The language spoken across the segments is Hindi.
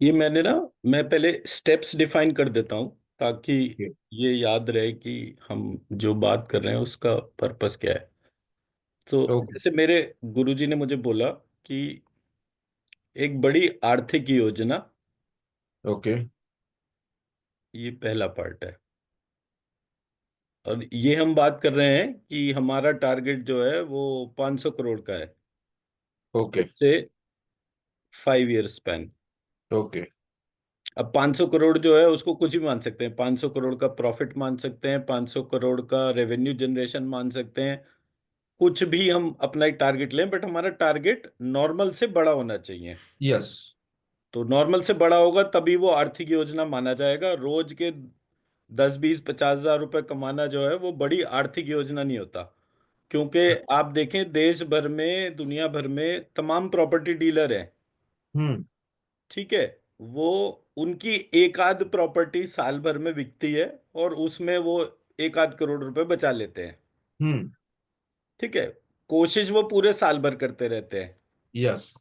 ये मैंने ना, मैं पहले स्टेप्स डिफाइन कर देता हूँ ताकि ओके। ये याद रहे कि हम जो बात कर रहे हैं उसका पर्पस क्या है। तो ओके। जैसे मेरे गुरुजी ने मुझे बोला कि एक बड़ी आर्थिक योजना, ओके। ये पहला पार्ट है। और ये हम बात कर रहे हैं कि हमारा टारगेट जो है वो 500 करोड़ का है। ओके। से 5 ईयर स्पैन। ओके। अब 500 करोड़ जो है उसको कुछ भी मान सकते हैं, 500 करोड़ का प्रॉफिट मान सकते हैं, 500 करोड़ का रेवेन्यू जनरेशन मान सकते हैं। कुछ भी हम अपना एक टारगेट लें, बट हमारा टारगेट नॉर्मल से बड़ा होना चाहिए। यस। तो नॉर्मल से बड़ा होगा तभी वो आर्थिक योजना माना जाएगा। रोज के 10, 20, 50 हजार रुपए कमाना जो है वो बड़ी आर्थिक योजना नहीं होता। क्योंकि आप देखें, देश भर में, दुनिया भर में तमाम प्रॉपर्टी डीलर हैं। हम्म। ठीक है। वो उनकी एक आध प्रॉपर्टी साल भर में बिकती है और उसमें वो एक आध करोड़ रुपए बचा लेते हैं। हम्म। ठीक है। कोशिश वो पूरे साल भर करते रहते हैं। यस।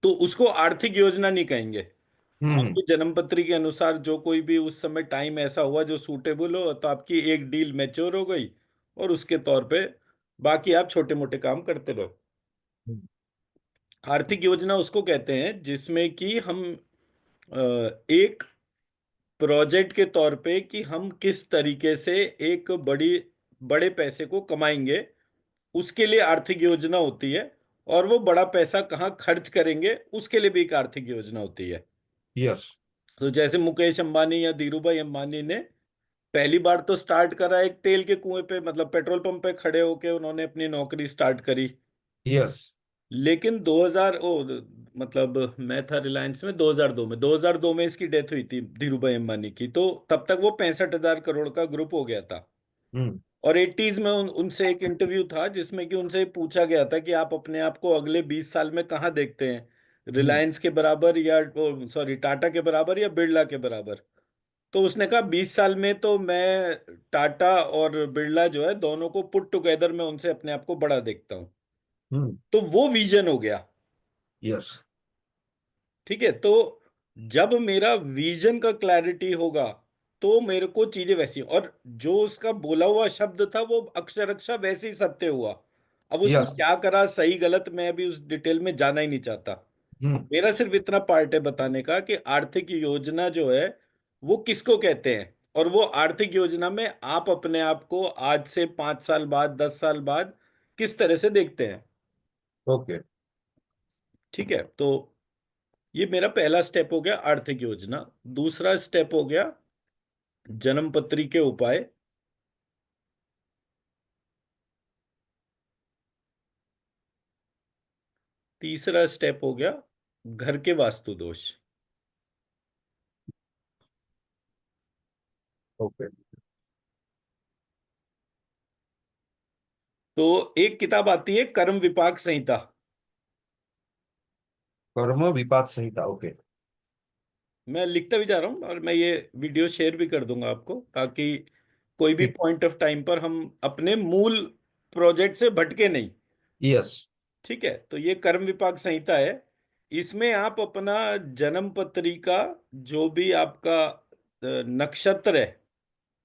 तो उसको आर्थिक योजना नहीं कहेंगे। हम्म। आपकी जन्मपत्री के अनुसार जो कोई भी उस समय टाइम ऐसा हुआ जो सूटेबल हो, तो आपकी एक डील मैच्योर हो गई और उसके तौर पे बाकी आप छोटे मोटे काम करते रहो। आर्थिक योजना उसको कहते हैं जिसमें कि हम एक प्रोजेक्ट के तौर पे कि हम किस तरीके से एक बड़े पैसे को कमाएंगे, उसके लिए आर्थिक योजना होती है। और वो बड़ा पैसा कहाँ खर्च करेंगे उसके लिए भी एक आर्थिक योजना होती है। यस। तो जैसे मुकेश अंबानी या धीरू भाई अंबानी ने पहली बार तो स्टार्ट करा एक तेल के कुएं पे, मतलब पेट्रोल पंप पे खड़े होके उन्होंने अपनी नौकरी स्टार्ट करी। यस। लेकिन 2000 मतलब मैं था रिलायंस में 2002 में, 2002 में इसकी डेथ हुई थी धीरू भाई अंबानी की। तो तब तक वो 65 हजार करोड़ का ग्रुप हो गया था। हम्म। और एटीज में उनसे एक इंटरव्यू था जिसमें कि उनसे पूछा गया था कि आप अपने आप को अगले 20 साल में कहाँ देखते हैं, हम्म। रिलायंस के बराबर या सॉरी टाटा के बराबर या बिरला के बराबर। तो उसने कहा 20 साल में तो मैं टाटा और बिरला जो है दोनों को पुट टुगेदर में उनसे अपने आप को बड़ा देखता हूं। हम्म। तो वो विजन हो गया। यस। ठीक है। तो जब मेरा विजन का क्लैरिटी होगा तो मेरे को चीजें वैसी, और जो उसका बोला हुआ शब्द था वो अक्षर अक्षर वैसे ही सत्य हुआ। अब उसने यस। क्या करा सही गलत मैं अभी उस डिटेल में जाना ही नहीं चाहता। हम्म। मेरा सिर्फ इतना पार्ट है बताने का कि आर्थिक योजना जो है वो किसको कहते हैं, और वो आर्थिक योजना में आप अपने आप को आज से 5 साल बाद, 10 साल बाद किस तरह से देखते हैं। ओके। ठीक है। तो ये मेरा पहला स्टेप हो गया, आर्थिक योजना। दूसरा स्टेप हो गया जन्मपत्री के उपाय। तीसरा स्टेप हो गया घर के वास्तु दोष। ओके। तो एक किताब आती है कर्म विपाक संहिता। कर्म विपात संहिता। ओके। मैं लिखता भी जा रहा हूँ और मैं ये वीडियो शेयर भी कर दूंगा आपको, ताकि कोई भी ठीक। पॉइंट ऑफ टाइम पर हम अपने मूल प्रोजेक्ट से भटके नहीं। यस। ठीक है। तो ये कर्म विपाक संहिता है। इसमें आप अपना जन्म पत्री का जो भी आपका नक्षत्र है,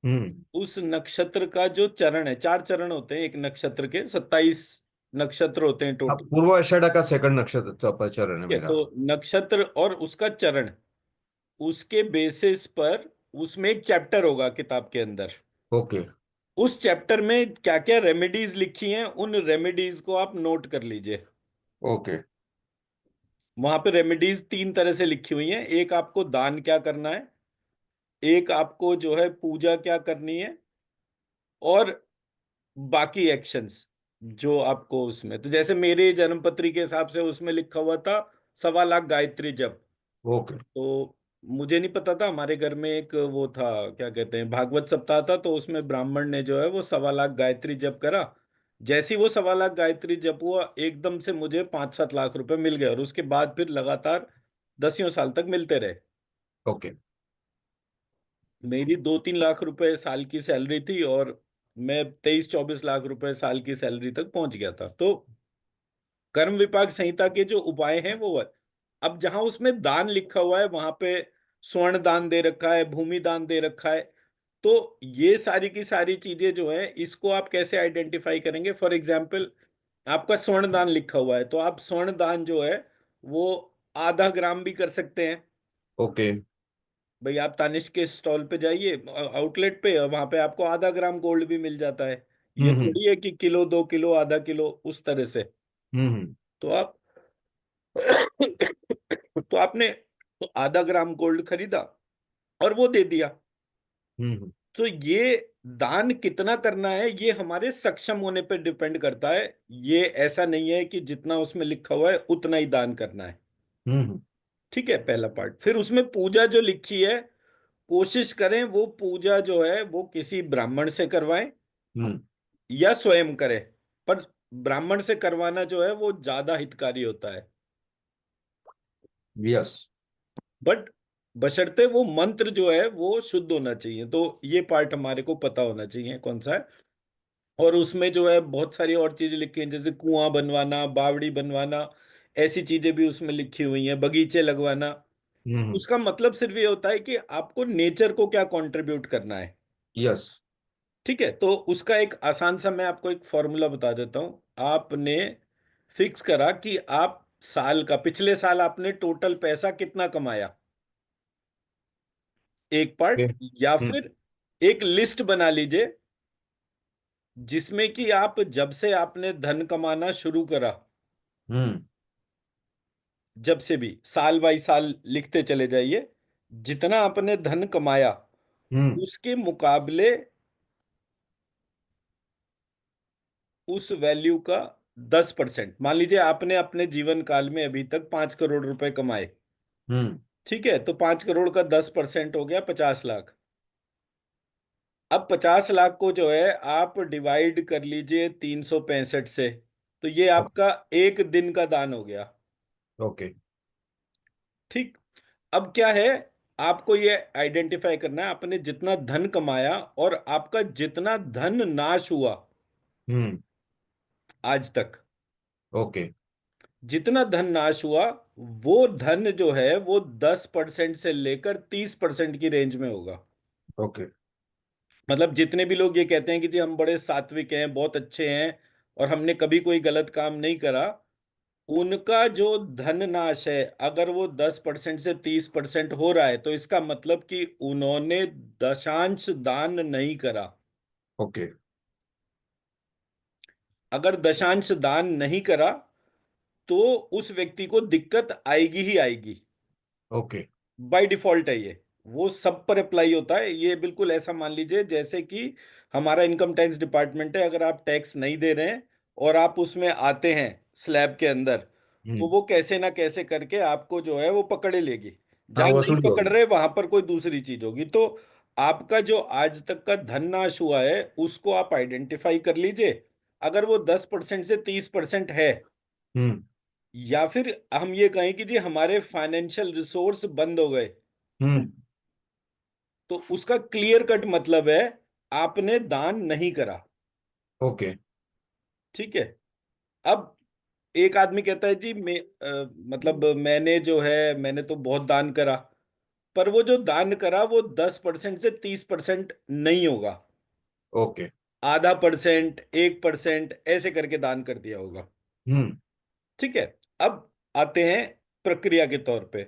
हम्म। उस नक्षत्र का जो चरण है, 4 चरण होते हैं एक नक्षत्र के, 27 नक्षत्र होते हैं हाँ, टोटल। पूर्व आषाढ़ का सेकंड नक्षत्र का चरण है ठीक है। मेरा। तो नक्षत्र और उसका चरण, उसके बेसिस पर उसमें एक चैप्टर होगा किताब के अंदर। ओके। उस चैप्टर में क्या क्या रेमेडीज लिखी हैं उन रेमेडीज को आप नोट कर लीजिए। ओके। वहां पे रेमेडीज 3 तरह से लिखी हुई हैं। एक आपको दान क्या करना है, एक आपको जो है पूजा क्या करनी है, और बाकी एक्शंस जो आपको उसमें, तो जैसे मेरे जन्मपत्री के हिसाब से उसमें लिखा हुआ था 1.25 लाख गायत्री जप। ओके। तो मुझे नहीं पता था, हमारे घर में एक वो था, क्या कहते हैं, भागवत सप्ताह था, तो उसमें ब्राह्मण ने जो है वो 1.25 लाख गायत्री जप करा। जैसे ही वो 1.25 लाख गायत्री जप हुआ एकदम से मुझे 5-7 लाख रुपए मिल गए, और उसके बाद फिर लगातार दसियों साल तक मिलते रहे। ओके। मेरी 2-3 लाख रुपए साल की सैलरी थी, और मैं 23-24 लाख रुपए साल की सैलरी तक पहुंच गया था। तो कर्म विपाक संहिता के जो उपाय हैं वो है, अब जहां उसमें दान लिखा हुआ है वहां पे स्वर्ण दान दे रखा है, भूमि दान दे रखा है। तो ये सारी की सारी चीजें जो है, इसको आप कैसे आइडेंटिफाई करेंगे? फॉर एग्जाम्पल, आपका स्वर्ण दान लिखा हुआ है, तो आप स्वर्ण दान जो है वो आधा ग्राम भी कर सकते हैं। ओके। भाई आप तानिश के स्टॉल पे जाइए, आउटलेट पे, और वहां पे आपको आधा ग्राम गोल्ड भी मिल जाता है। ये हम्म। थोड़ी है कि किलो, 2 किलो, आधा किलो, उस तरह से। हम्म। तो आप तो आपने आधा ग्राम गोल्ड खरीदा और वो दे दिया। हम्म। तो ये दान कितना करना है, ये हमारे सक्षम होने पर डिपेंड करता है। ये ऐसा नहीं है कि जितना उसमें लिखा हुआ है उतना ही दान करना है। हम्म। ठीक है, पहला पार्ट। फिर उसमें पूजा जो लिखी है, कोशिश करें वो पूजा जो है वो किसी ब्राह्मण से करवाएं हम्म। या स्वयं करें। पर ब्राह्मण से करवाना जो है वो ज्यादा हितकारी होता है। यस। बट बशर्ते वो मंत्र जो है वो शुद्ध होना चाहिए। तो ये पार्ट हमारे को पता होना चाहिए कौन सा है। और उसमें जो है बहुत सारी और चीजें लिखी हैं, जैसे कुआं बनवाना, बावड़ी बनवाना, ऐसी चीजें भी उसमें लिखी हुई हैं, बगीचे लगवाना। हम्म। उसका मतलब सिर्फ ये होता है कि आपको नेचर को क्या कंट्रीब्यूट करना है। यस। ठीक है, तो उसका एक आसान सा मैं आपको एक फॉर्मूला बता देता हूं। आपने फिक्स करा कि आप साल का, पिछले साल आपने टोटल पैसा कितना कमाया, एक ओके। पार्ट। या हम्म। फिर एक लिस्ट बना लीजिए जिसमें कि आप जब से आपने धन कमाना शुरू करा, हम्म। जब से भी साल बाई साल लिखते चले जाइए, जितना आपने धन कमाया हम्म। उसके मुकाबले उस वैल्यू का 10%। मान लीजिए आपने अपने जीवन काल में अभी तक 5 करोड़ रुपए कमाए। हम्म। ठीक है, तो 5 करोड़ का 10% हो गया 50 लाख। अब 50 लाख को जो है आप डिवाइड कर लीजिए 365 से, तो ये आपका एक दिन का दान हो गया। ओके। ठीक। अब क्या है, आपको ये आइडेंटिफाई करना है आपने जितना धन कमाया और आपका जितना धन नाश हुआ हम्म। आज तक। ओके। जितना धन नाश हुआ, वो धन जो है वो 10% से लेकर 30% की रेंज में होगा। ओके। मतलब जितने भी लोग ये कहते हैं कि जी हम बड़े सात्विक हैं, बहुत अच्छे हैं और हमने कभी कोई गलत काम नहीं करा, उनका जो धन नाश है अगर वो 10% से 30% हो रहा है, तो इसका मतलब कि उन्होंने दशांश दान नहीं करा। ओके। अगर दशांश दान नहीं करा तो उस व्यक्ति को दिक्कत आएगी ही आएगी। ओके। बाय डिफॉल्ट है ये, वो सब पर अप्लाई होता है। ये बिल्कुल ऐसा मान लीजिए जैसे कि हमारा इनकम टैक्स डिपार्टमेंट है, अगर आप टैक्स नहीं दे रहे हैं और आप उसमें आते हैं स्लैब के अंदर, तो हम्म। वो कैसे ना कैसे करके आपको जो है वो पकड़े लेगी। हाँ, जहां नहीं वसूली पकड़ होगी। रहे वहां पर कोई दूसरी चीज होगी। तो आपका जो आज तक का धन नाश हुआ है उसको आप आइडेंटिफाई कर लीजिए। अगर वो 10% से 30% है, हम्म। या फिर हम ये कहें कि जी हमारे फाइनेंशियल रिसोर्स बंद हो गए, हम्म। तो उसका क्लियर कट मतलब है आपने दान नहीं करा। ओके। ठीक है। अब एक आदमी कहता है जी मतलब मैंने जो है मैंने तो बहुत दान करा, पर वो जो दान करा वो 10% से 30% नहीं होगा। ओके। आधा परसेंट, 1% ऐसे करके दान कर दिया होगा। हम्म। ठीक है। अब आते हैं प्रक्रिया के तौर पे।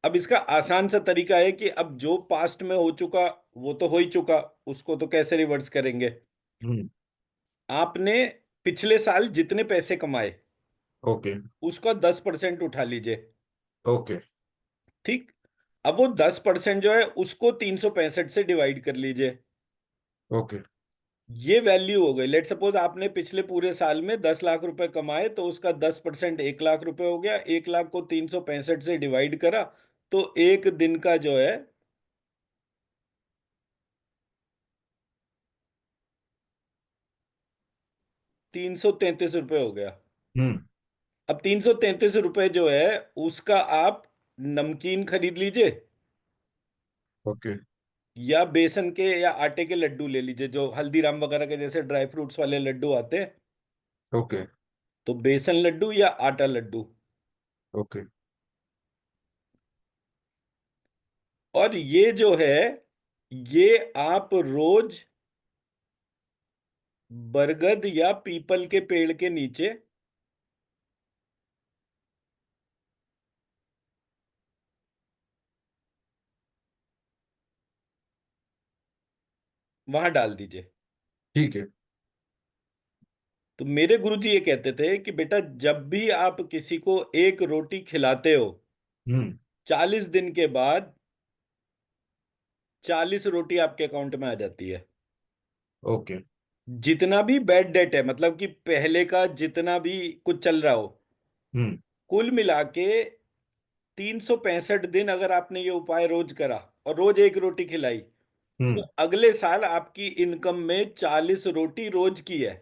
अब इसका आसान सा तरीका है कि अब जो पास्ट में हो चुका वो तो हो ही चुका, उसको तो कैसे रिवर्स करेंगे। हम्म। आपने पिछले साल जितने पैसे कमाए ओके। उसका 10% उठा लीजिए। ओके। ठीक। अब वो 10% जो है उसको 365 से डिवाइड कर लीजिए। ओके। ये वैल्यू हो गई। लेट सपोज आपने पिछले पूरे साल में 10 लाख रुपए कमाए, तो उसका 10% 1 लाख रुपए हो गया। 1 लाख को 365 से डिवाइड करा, तो एक दिन का जो है 333 रुपये हो गया। हम्म। अब 333 रुपये जो है उसका आप नमकीन खरीद लीजिए, ओके। या बेसन के या आटे के लड्डू ले लीजिए, जो हल्दीराम वगैरह के जैसे ड्राई फ्रूट्स वाले लड्डू आते हैं। ओके। तो बेसन लड्डू या आटा लड्डू, ओके। और ये जो है, ये आप रोज बरगद या पीपल के पेड़ के नीचे वहां डाल दीजिए। ठीक है। तो मेरे गुरुजी ये कहते थे कि बेटा, जब भी आप किसी को एक रोटी खिलाते हो, हम्म। 40 दिन के बाद 40 रोटी आपके अकाउंट में आ जाती है। ओके। जितना भी बैड डेट है, मतलब कि पहले का जितना भी कुछ चल रहा हो, हम्म। कुल मिला के 365 दिन अगर आपने ये उपाय रोज करा और रोज एक रोटी खिलाई, तो हम्म। अगले साल आपकी इनकम में 40 रोटी रोज की है।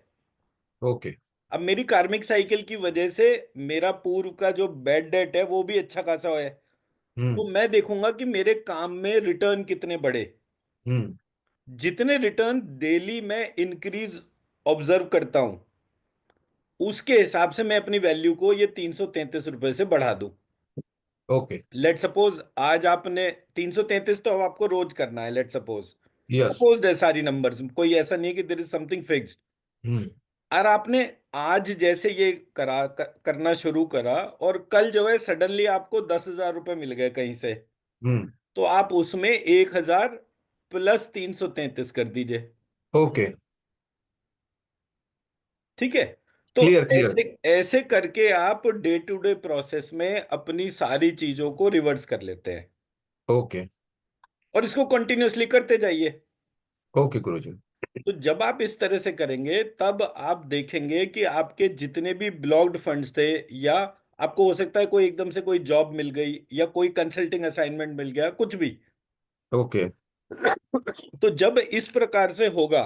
ओके। अब मेरी कार्मिक साइकिल की वजह से मेरा पूर्व का जो बैड डेट है वो भी अच्छा खासा है। हम्म। तो मैं देखूंगा कि मेरे काम में रिटर्न कितने बढ़े। हम्म। जितने रिटर्न डेली मैं इंक्रीज ऑब्जर्व करता हूं, उसके हिसाब से मैं अपनी वैल्यू को ये 333 रुपए से बढ़ा दूं। ओके। लेट सपोज आज आपने 333, तो अब आपको रोज करना है। Let suppose, yes. सपोज है सारी नंबर्स, कोई ऐसा नहीं है कि देयर इज समथिंग फिक्स्ड। हम्म। और आपने आज जैसे ये करना शुरू करा, और कल जो है सडनली आपको 10,000 रुपये मिल गए कहीं से, हम्म। तो आप उसमें 1,000 प्लस 333 कर दीजिए। ओके। ठीक है। तो क्लियर क्लियर। ऐसे ऐसे करके आप डे टू डे प्रोसेस में अपनी सारी चीजों को रिवर्स कर लेते हैं, ओके। और इसको कंटिन्यूअसली करते जाइए। ओके गुरुजी। तो जब आप इस तरह से करेंगे, तब आप देखेंगे कि आपके जितने भी ब्लॉक्ड फंड्स थे, या आपको हो सकता है कोई एकदम से कोई जॉब मिल गई, या कोई कंसल्टिंग असाइनमेंट मिल गया, कुछ भी। ओके। तो जब इस प्रकार से होगा,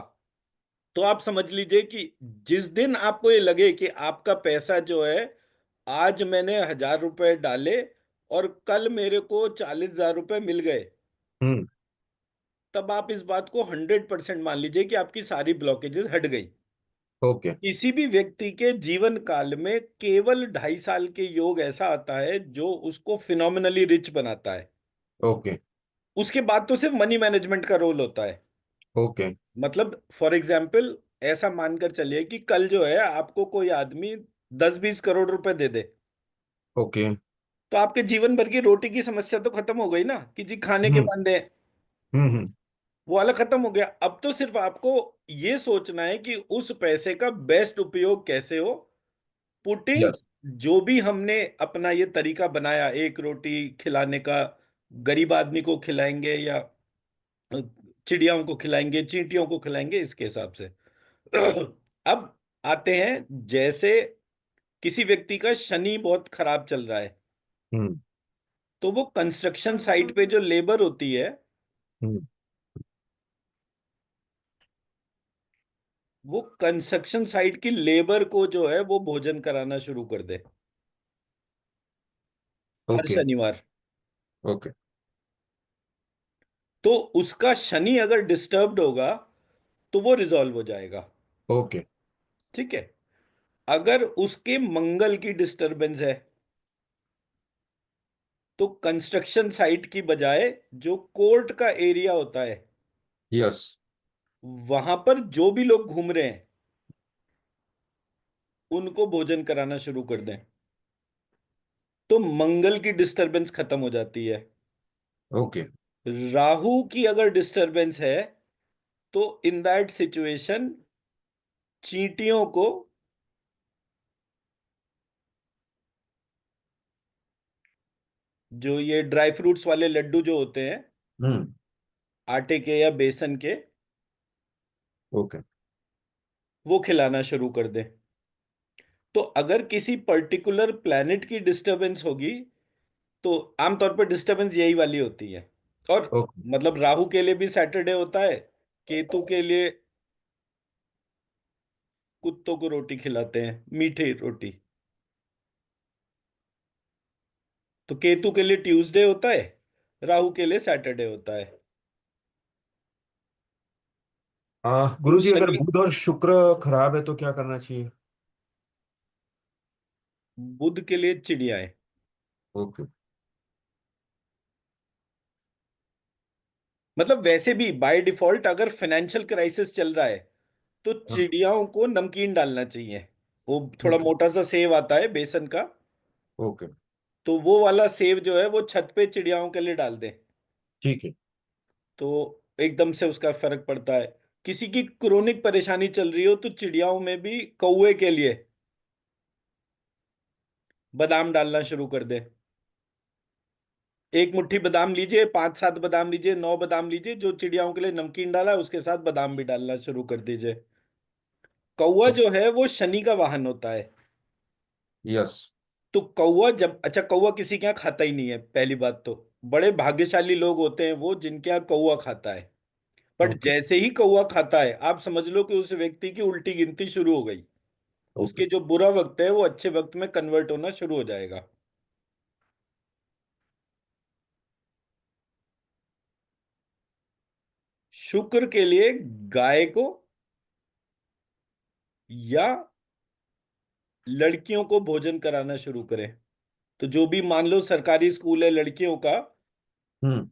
तो आप समझ लीजिए कि जिस दिन आपको ये लगे कि आपका पैसा जो है, आज मैंने 1,000 रुपए डाले और कल मेरे को 40,000 रुपए मिल गए, हम्म। तब आप इस बात को 100% मान लीजिए कि आपकी सारी ब्लॉकेजेस हट गई। ओके। किसी भी व्यक्ति के जीवन काल में केवल 2.5 साल के योग ऐसा आता है जो उसको फिनोमिनली रिच बनाता है। ओके। उसके बाद तो सिर्फ मनी मैनेजमेंट का रोल होता है। ओके। मतलब फॉर एग्जाम्पल, ऐसा मानकर चलिए कि कल जो है आपको कोई आदमी 10-20 करोड़ रुपए दे दे, ओके। तो आपके जीवन भर की रोटी की समस्या तो खत्म हो गई ना, कि जी खाने के हम्म। बंदे। हम्म। वो वाला खत्म हो गया। अब तो सिर्फ आपको ये सोचना है कि उस पैसे का बेस्ट उपयोग कैसे हो। Putting, yes. जो भी हमने अपना ये तरीका बनाया एक रोटी खिलाने का, गरीब आदमी को खिलाएंगे या चिड़ियाओं को खिलाएंगे, चींटियों को खिलाएंगे, इसके हिसाब से। अब आते हैं, जैसे किसी व्यक्ति का शनि बहुत खराब चल रहा है, हम्म। तो वो कंस्ट्रक्शन साइट पे जो लेबर होती है, हम्म। वो कंस्ट्रक्शन साइट की लेबर को जो है वो भोजन कराना शुरू कर दे हर ओके। शनिवार। ओके। तो उसका शनि अगर डिस्टर्ब्ड होगा, तो वो रिजॉल्व हो जाएगा। ओके। ठीक है। अगर उसके मंगल की डिस्टरबेंस है, तो कंस्ट्रक्शन साइट की बजाय जो कोर्ट का एरिया होता है, यस। वहां पर जो भी लोग घूम रहे हैं, उनको भोजन कराना शुरू कर दें, तो मंगल की डिस्टरबेंस खत्म हो जाती है। ओके। राहु की अगर डिस्टरबेंस है, तो इन दैट सिचुएशन चींटियों को, जो ये ड्राई फ्रूट्स वाले लड्डू जो होते हैं, हम्म। आटे के या बेसन के, ओके। वो खिलाना शुरू कर दें। तो अगर किसी पर्टिकुलर प्लैनेट की डिस्टरबेंस होगी, तो आमतौर पर डिस्टरबेंस यही वाली होती है। और ओके। मतलब राहु के लिए भी सैटरडे होता है, केतु के लिए कुत्तों को रोटी खिलाते हैं, मीठी रोटी। तो केतु के लिए ट्यूसडे होता है, राहु के लिए सैटरडे होता है। तो गुरुजी, अगर शनि, बुध और शुक्र खराब है तो क्या करना चाहिए? बुध के लिए चिड़ियाएं। ओके। मतलब वैसे भी बाय डिफॉल्ट अगर फाइनेंशियल क्राइसिस चल रहा है तो हाँ। चिड़ियाओं को नमकीन डालना चाहिए। वो थोड़ा ठीक है। मोटा सा सेव आता है बेसन का, ओके। तो वो वाला सेव जो है वो छत पे चिड़ियाओं के लिए डाल दें, ठीक है। तो एकदम से उसका फर्क पड़ता है। किसी की क्रोनिक परेशानी चल रही हो तो चिड़ियाओं में भी कौवे के लिए बादाम डालना शुरू कर दें। एक मुट्ठी बादाम लीजिए, 5-7 बादाम लीजिए, 9 बादाम लीजिए, जो चिड़ियाओं के लिए नमकीन डाला है उसके साथ बादाम भी डालना शुरू कर दीजिए। कौवा ओ, जो है वो शनि का वाहन होता है। यस। तो कौवा जब, अच्छा कौवा किसी के यहाँ खाता ही नहीं है पहली बात तो। बड़े भाग्यशाली लोग होते हैं वो जिनके यहाँ कौवा खाता है। But okay. जैसे ही कौवा खाता है आप समझ लो कि उस व्यक्ति की उल्टी गिनती शुरू हो गई। ओके। उसके जो बुरा वक्त है वो अच्छे वक्त में कन्वर्ट होना शुरू हो जाएगा। शुक्र के लिए गाय को या लड़कियों को भोजन कराना शुरू करें। तो जो भी मान लो सरकारी स्कूल है लड़कियों का, हम्म।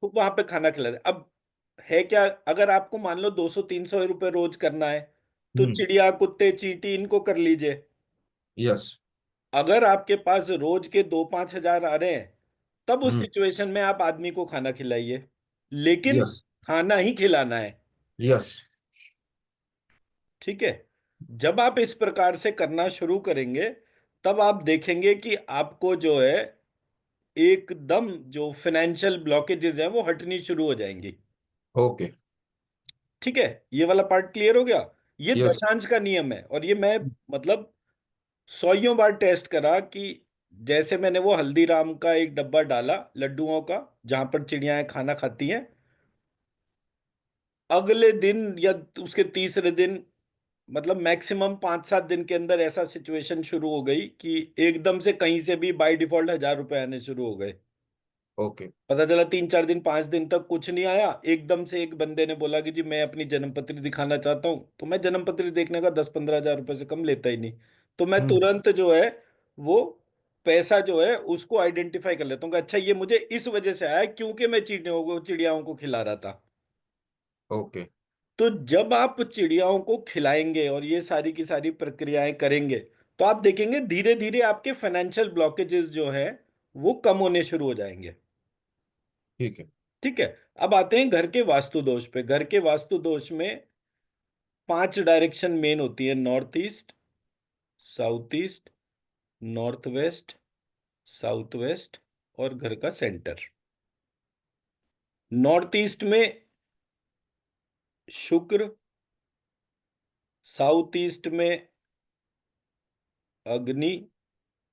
वहां पे खाना खिला दे। अब है क्या, अगर आपको मान लो 200-300 रुपए रोज करना है तो हम्म। चिड़िया कुत्ते चींटी इनको कर लीजिए। यस। अगर आपके पास रोज के 2-5 हजार आ रहे हैं तब उस हम्म। सिचुएशन में आप आदमी को खाना खिलाइए, लेकिन यस। खाना ही खिलाना है। यस। ठीक है। जब आप इस प्रकार से करना शुरू करेंगे तब आप देखेंगे कि आपको जो है एकदम जो फाइनेंशियल ब्लॉकेजेस हैं वो हटनी शुरू हो जाएंगी। ओके। ठीक है, ये वाला पार्ट क्लियर हो गया। ये यस। दशांश का नियम है और ये मैं मतलब सौयों बार टेस्ट करा कि जैसे मैंने वो हल्दीराम का एक डब्बा डाला लड्डुओं का जहां पर चिड़ियाएं खाना खाती हैं, अगले दिन या उसके तीसरे दिन, मतलब मैक्सिमम 5-7 दिन के अंदर ऐसा सिचुएशन शुरू हो गई कि एकदम से कहीं से भी बाय डिफॉल्ट 1000 रुपए आने शुरू हो गए। ओके। पता चला 3-4 दिन 5 दिन तक कुछ नहीं आया, एकदम से एक बंदे ने बोला कि जी मैं अपनी जन्मपत्री दिखाना चाहता हूँ, तो मैं जन्मपत्री देखने का 10-15 हजार रुपए से कम लेता ही नहीं। तो मैं हम्म। तुरंत जो है वो पैसा जो है उसको आइडेंटिफाई कर लेता हूँ कि अच्छा ये मुझे इस वजह से आया क्योंकि मैं चिड़ियाओं को खिला रहा था। ओके। तो जब आप चिड़ियाओं को खिलाएंगे और ये सारी की सारी प्रक्रियाएं करेंगे तो आप देखेंगे धीरे धीरे आपके फाइनेंशियल ब्लॉकेजेस जो हैं वो कम होने शुरू हो जाएंगे। ठीक है। ठीक है। अब आते हैं घर के वास्तु दोष पे। घर के वास्तु दोष में 5 डायरेक्शन मेन होती है: north east, south east, north west, south west और घर का सेंटर। नॉर्थ ईस्ट में शुक्र, साउथ ईस्ट में अग्नि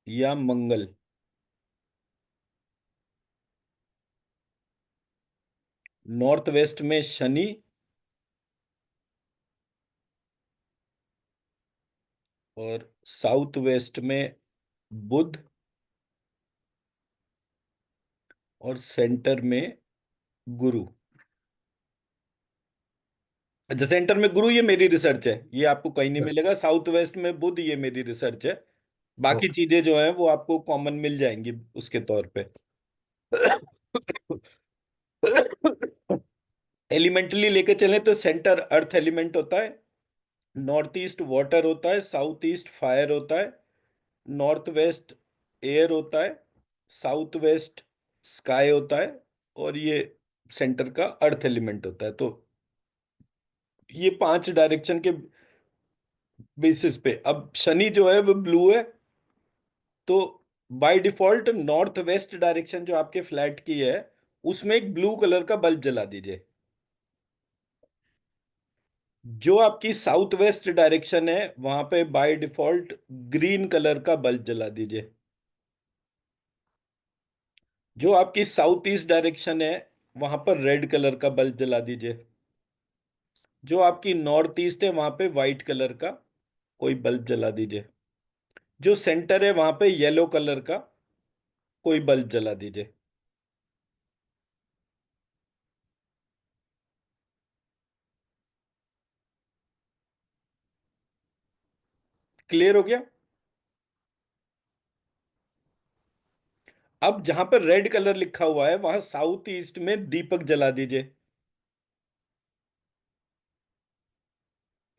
या मंगल, नॉर्थ वेस्ट में शनि और साउथ वेस्ट में बुध और सेंटर में गुरु। अच्छा, सेंटर में गुरु ये मेरी रिसर्च है, ये आपको कहीं नहीं यस। मिलेगा। साउथ वेस्ट में बुध ये मेरी रिसर्च है। बाकी ओके। चीजें जो हैं वो आपको कॉमन मिल जाएंगी उसके तौर पे। एलिमेंटली लेके चलें तो सेंटर अर्थ एलिमेंट होता है, नॉर्थ ईस्ट वाटर होता है, साउथ ईस्ट फायर होता है, नॉर्थ वेस्ट एयर होता है, साउथ वेस्ट स्काई होता है और ये सेंटर का अर्थ एलिमेंट होता है। तो ये 5 डायरेक्शन के बेसिस पे अब शनि जो है वो ब्लू है, तो by default north west direction जो आपके फ्लैट की है उसमें एक ब्लू कलर का बल्ब जला दीजिए। जो आपकी साउथ वेस्ट डायरेक्शन है वहां पे बाय डिफॉल्ट ग्रीन कलर का बल्ब जला दीजिए। जो आपकी साउथ ईस्ट डायरेक्शन है वहां पर रेड कलर का बल्ब जला दीजिए। जो आपकी नॉर्थ ईस्ट है वहां पे व्हाइट कलर का कोई बल्ब जला दीजिए। जो सेंटर है वहां पे येलो कलर का कोई बल्ब जला दीजिए। क्लियर हो गया। अब जहां पर रेड कलर लिखा हुआ है वहां साउथ ईस्ट में दीपक जला दीजिए,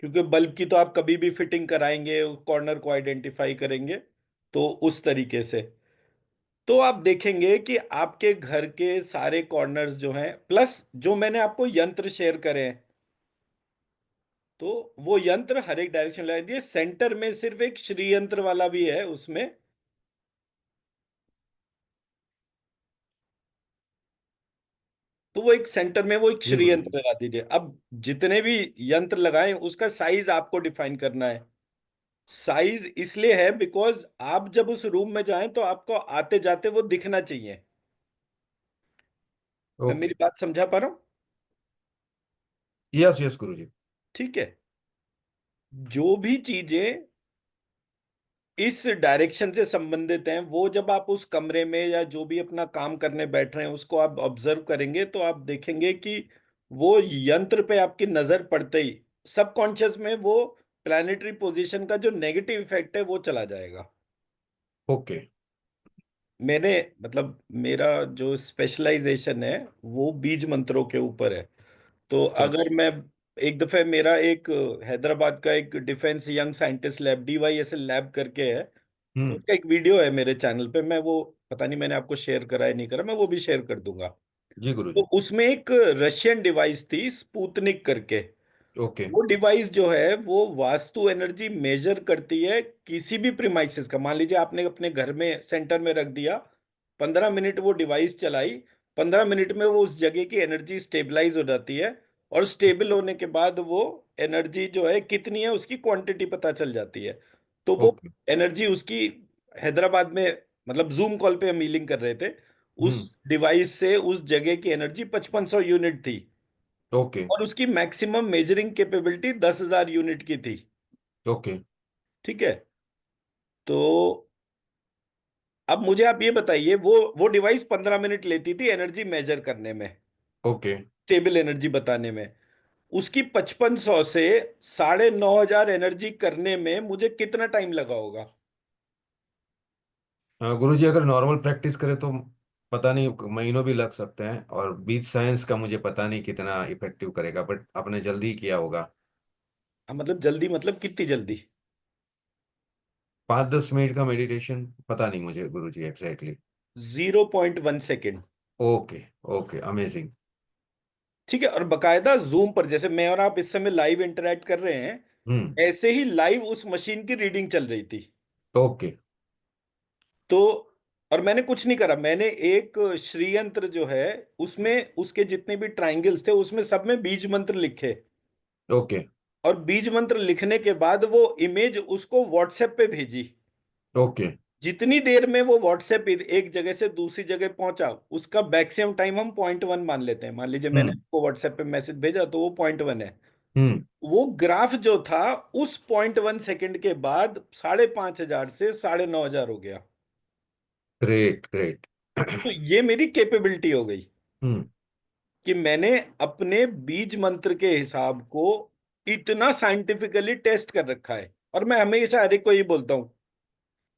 क्योंकि बल्ब की तो आप कभी भी फिटिंग कराएंगे, कॉर्नर को आइडेंटिफाई करेंगे, तो उस तरीके से। तो आप देखेंगे कि आपके घर के सारे कॉर्नर्स जो हैं, प्लस जो मैंने आपको यंत्र शेयर करे हैं, तो वो यंत्र हर एक डायरेक्शन लगा दिए। सेंटर में सिर्फ एक श्री यंत्र वाला भी है उसमें, तो वो एक सेंटर में वो एक जी श्री गुरु जी। यंत्र लगा दीजिए। अब जितने भी यंत्र लगाएं उसका साइज आपको डिफाइन करना है। साइज इसलिए है बिकॉज आप जब उस रूम में जाएं तो आपको आते जाते वो दिखना चाहिए। मैं ओके। मेरी बात समझा पा रहा हूं? यस यस गुरु जी। ठीक है। जो भी चीजें इस डायरेक्शन से संबंधित हैं, वो जब आप उस कमरे में या जो भी अपना काम करने बैठ रहे हैं उसको आप ऑब्जर्व करेंगे, तो आप देखेंगे कि वो यंत्र पे आपकी नजर पड़ते ही सबकॉन्शियस में वो प्लानिटरी पोजीशन का जो नेगेटिव इफेक्ट है वो चला जाएगा। ओके। मैंने मतलब मेरा जो स्पेशलाइजेशन है वो बीज मंत्रों के ऊपर है। तो यस। अगर मैं एक दफे मेरा एक हैदराबाद का एक defence young scientist lab DYSL lab करके है, तो हम्म। उसका एक वीडियो है मेरे चैनल पे। मैं वो पता नहीं मैंने आपको शेयर करा है नहीं करा, मैं वो भी शेयर कर दूंगा। जी गुरु तो जी। उसमें एक रशियन डिवाइस थी स्पुतनिक करके। ओके। वो डिवाइस जो है वो वास्तु एनर्जी मेजर करती है किसी भी प्रीमाइसेस का। मान लीजिए आपने अपने घर में सेंटर में रख दिया, 15 मिनट वो डिवाइस चलाई, 15 मिनट में वो उस जगह की एनर्जी स्टेबलाइज हो जाती है, और स्टेबल होने के बाद वो एनर्जी जो है कितनी है उसकी क्वांटिटी पता चल जाती है। तो वो ओके। एनर्जी उसकी हैदराबाद में, मतलब जूम कॉल पे हम मीलिंग कर रहे थे, उस हम्म। डिवाइस से उस जगह की एनर्जी 5500 यूनिट थी, ओके। और उसकी मैक्सिमम मेजरिंग कैपेबिलिटी 10,000 यूनिट की थी। ओके। ठीक है। तो अब मुझे आप ये बताइए, वो डिवाइस 15 मिनट लेती थी एनर्जी मेजर करने में, ओके। स्टेबल एनर्जी बताने में। उसकी 5500 से 9,500 एनर्जी करने में मुझे कितना टाइम लगा होगा? गुरु जी अगर नॉर्मल प्रैक्टिस करें तो पता नहीं महीनों भी लग सकते हैं, और बीच साइंस का मुझे पता नहीं कितना इफेक्टिव करेगा, बट आपने जल्दी किया होगा। मतलब जल्दी मतलब कितनी जल्दी? 5-10 मिनट का मेडिटेशन, पता नहीं मुझे गुरु जी exactly. 0.1 second. Okay. Okay amazing. ठीक है। और बकायदा जूम पर, जैसे मैं और आप इस समय लाइव इंटरेक्ट कर रहे हैं, हम्म। ऐसे ही लाइव उस मशीन की रीडिंग चल रही थी। ओके। तो और मैंने कुछ नहीं करा, मैंने एक श्रीयंत्र जो है उसमें उसके जितने भी ट्रायंगल्स थे उसमें सब में बीज मंत्र लिखे, ओके। और बीज मंत्र लिखने के बाद वो इमेज उसको व्हाट्सएप पे भेजी। ओके। जितनी देर में वो व्हाट्सएप एक जगह से दूसरी जगह पहुंचा, उसका मैक्सिमम टाइम हम 0.1 मान लेते हैं। मान लीजिए मैंने हम्म। आपको व्हाट्सएप पे मैसेज भेजा तो वो 0.1 है। हम्म। वो ग्राफ जो था उस 0.1 सेकेंड के बाद 5,500 से 9,500 हो गया। Great great. तो ये मेरी कैपेबिलिटी हो गई हम्म। कि मैंने अपने बीज मंत्र के हिसाब को इतना साइंटिफिकली टेस्ट कर रखा है। और मैं हमेशा हर एक को ये बोलता हूं,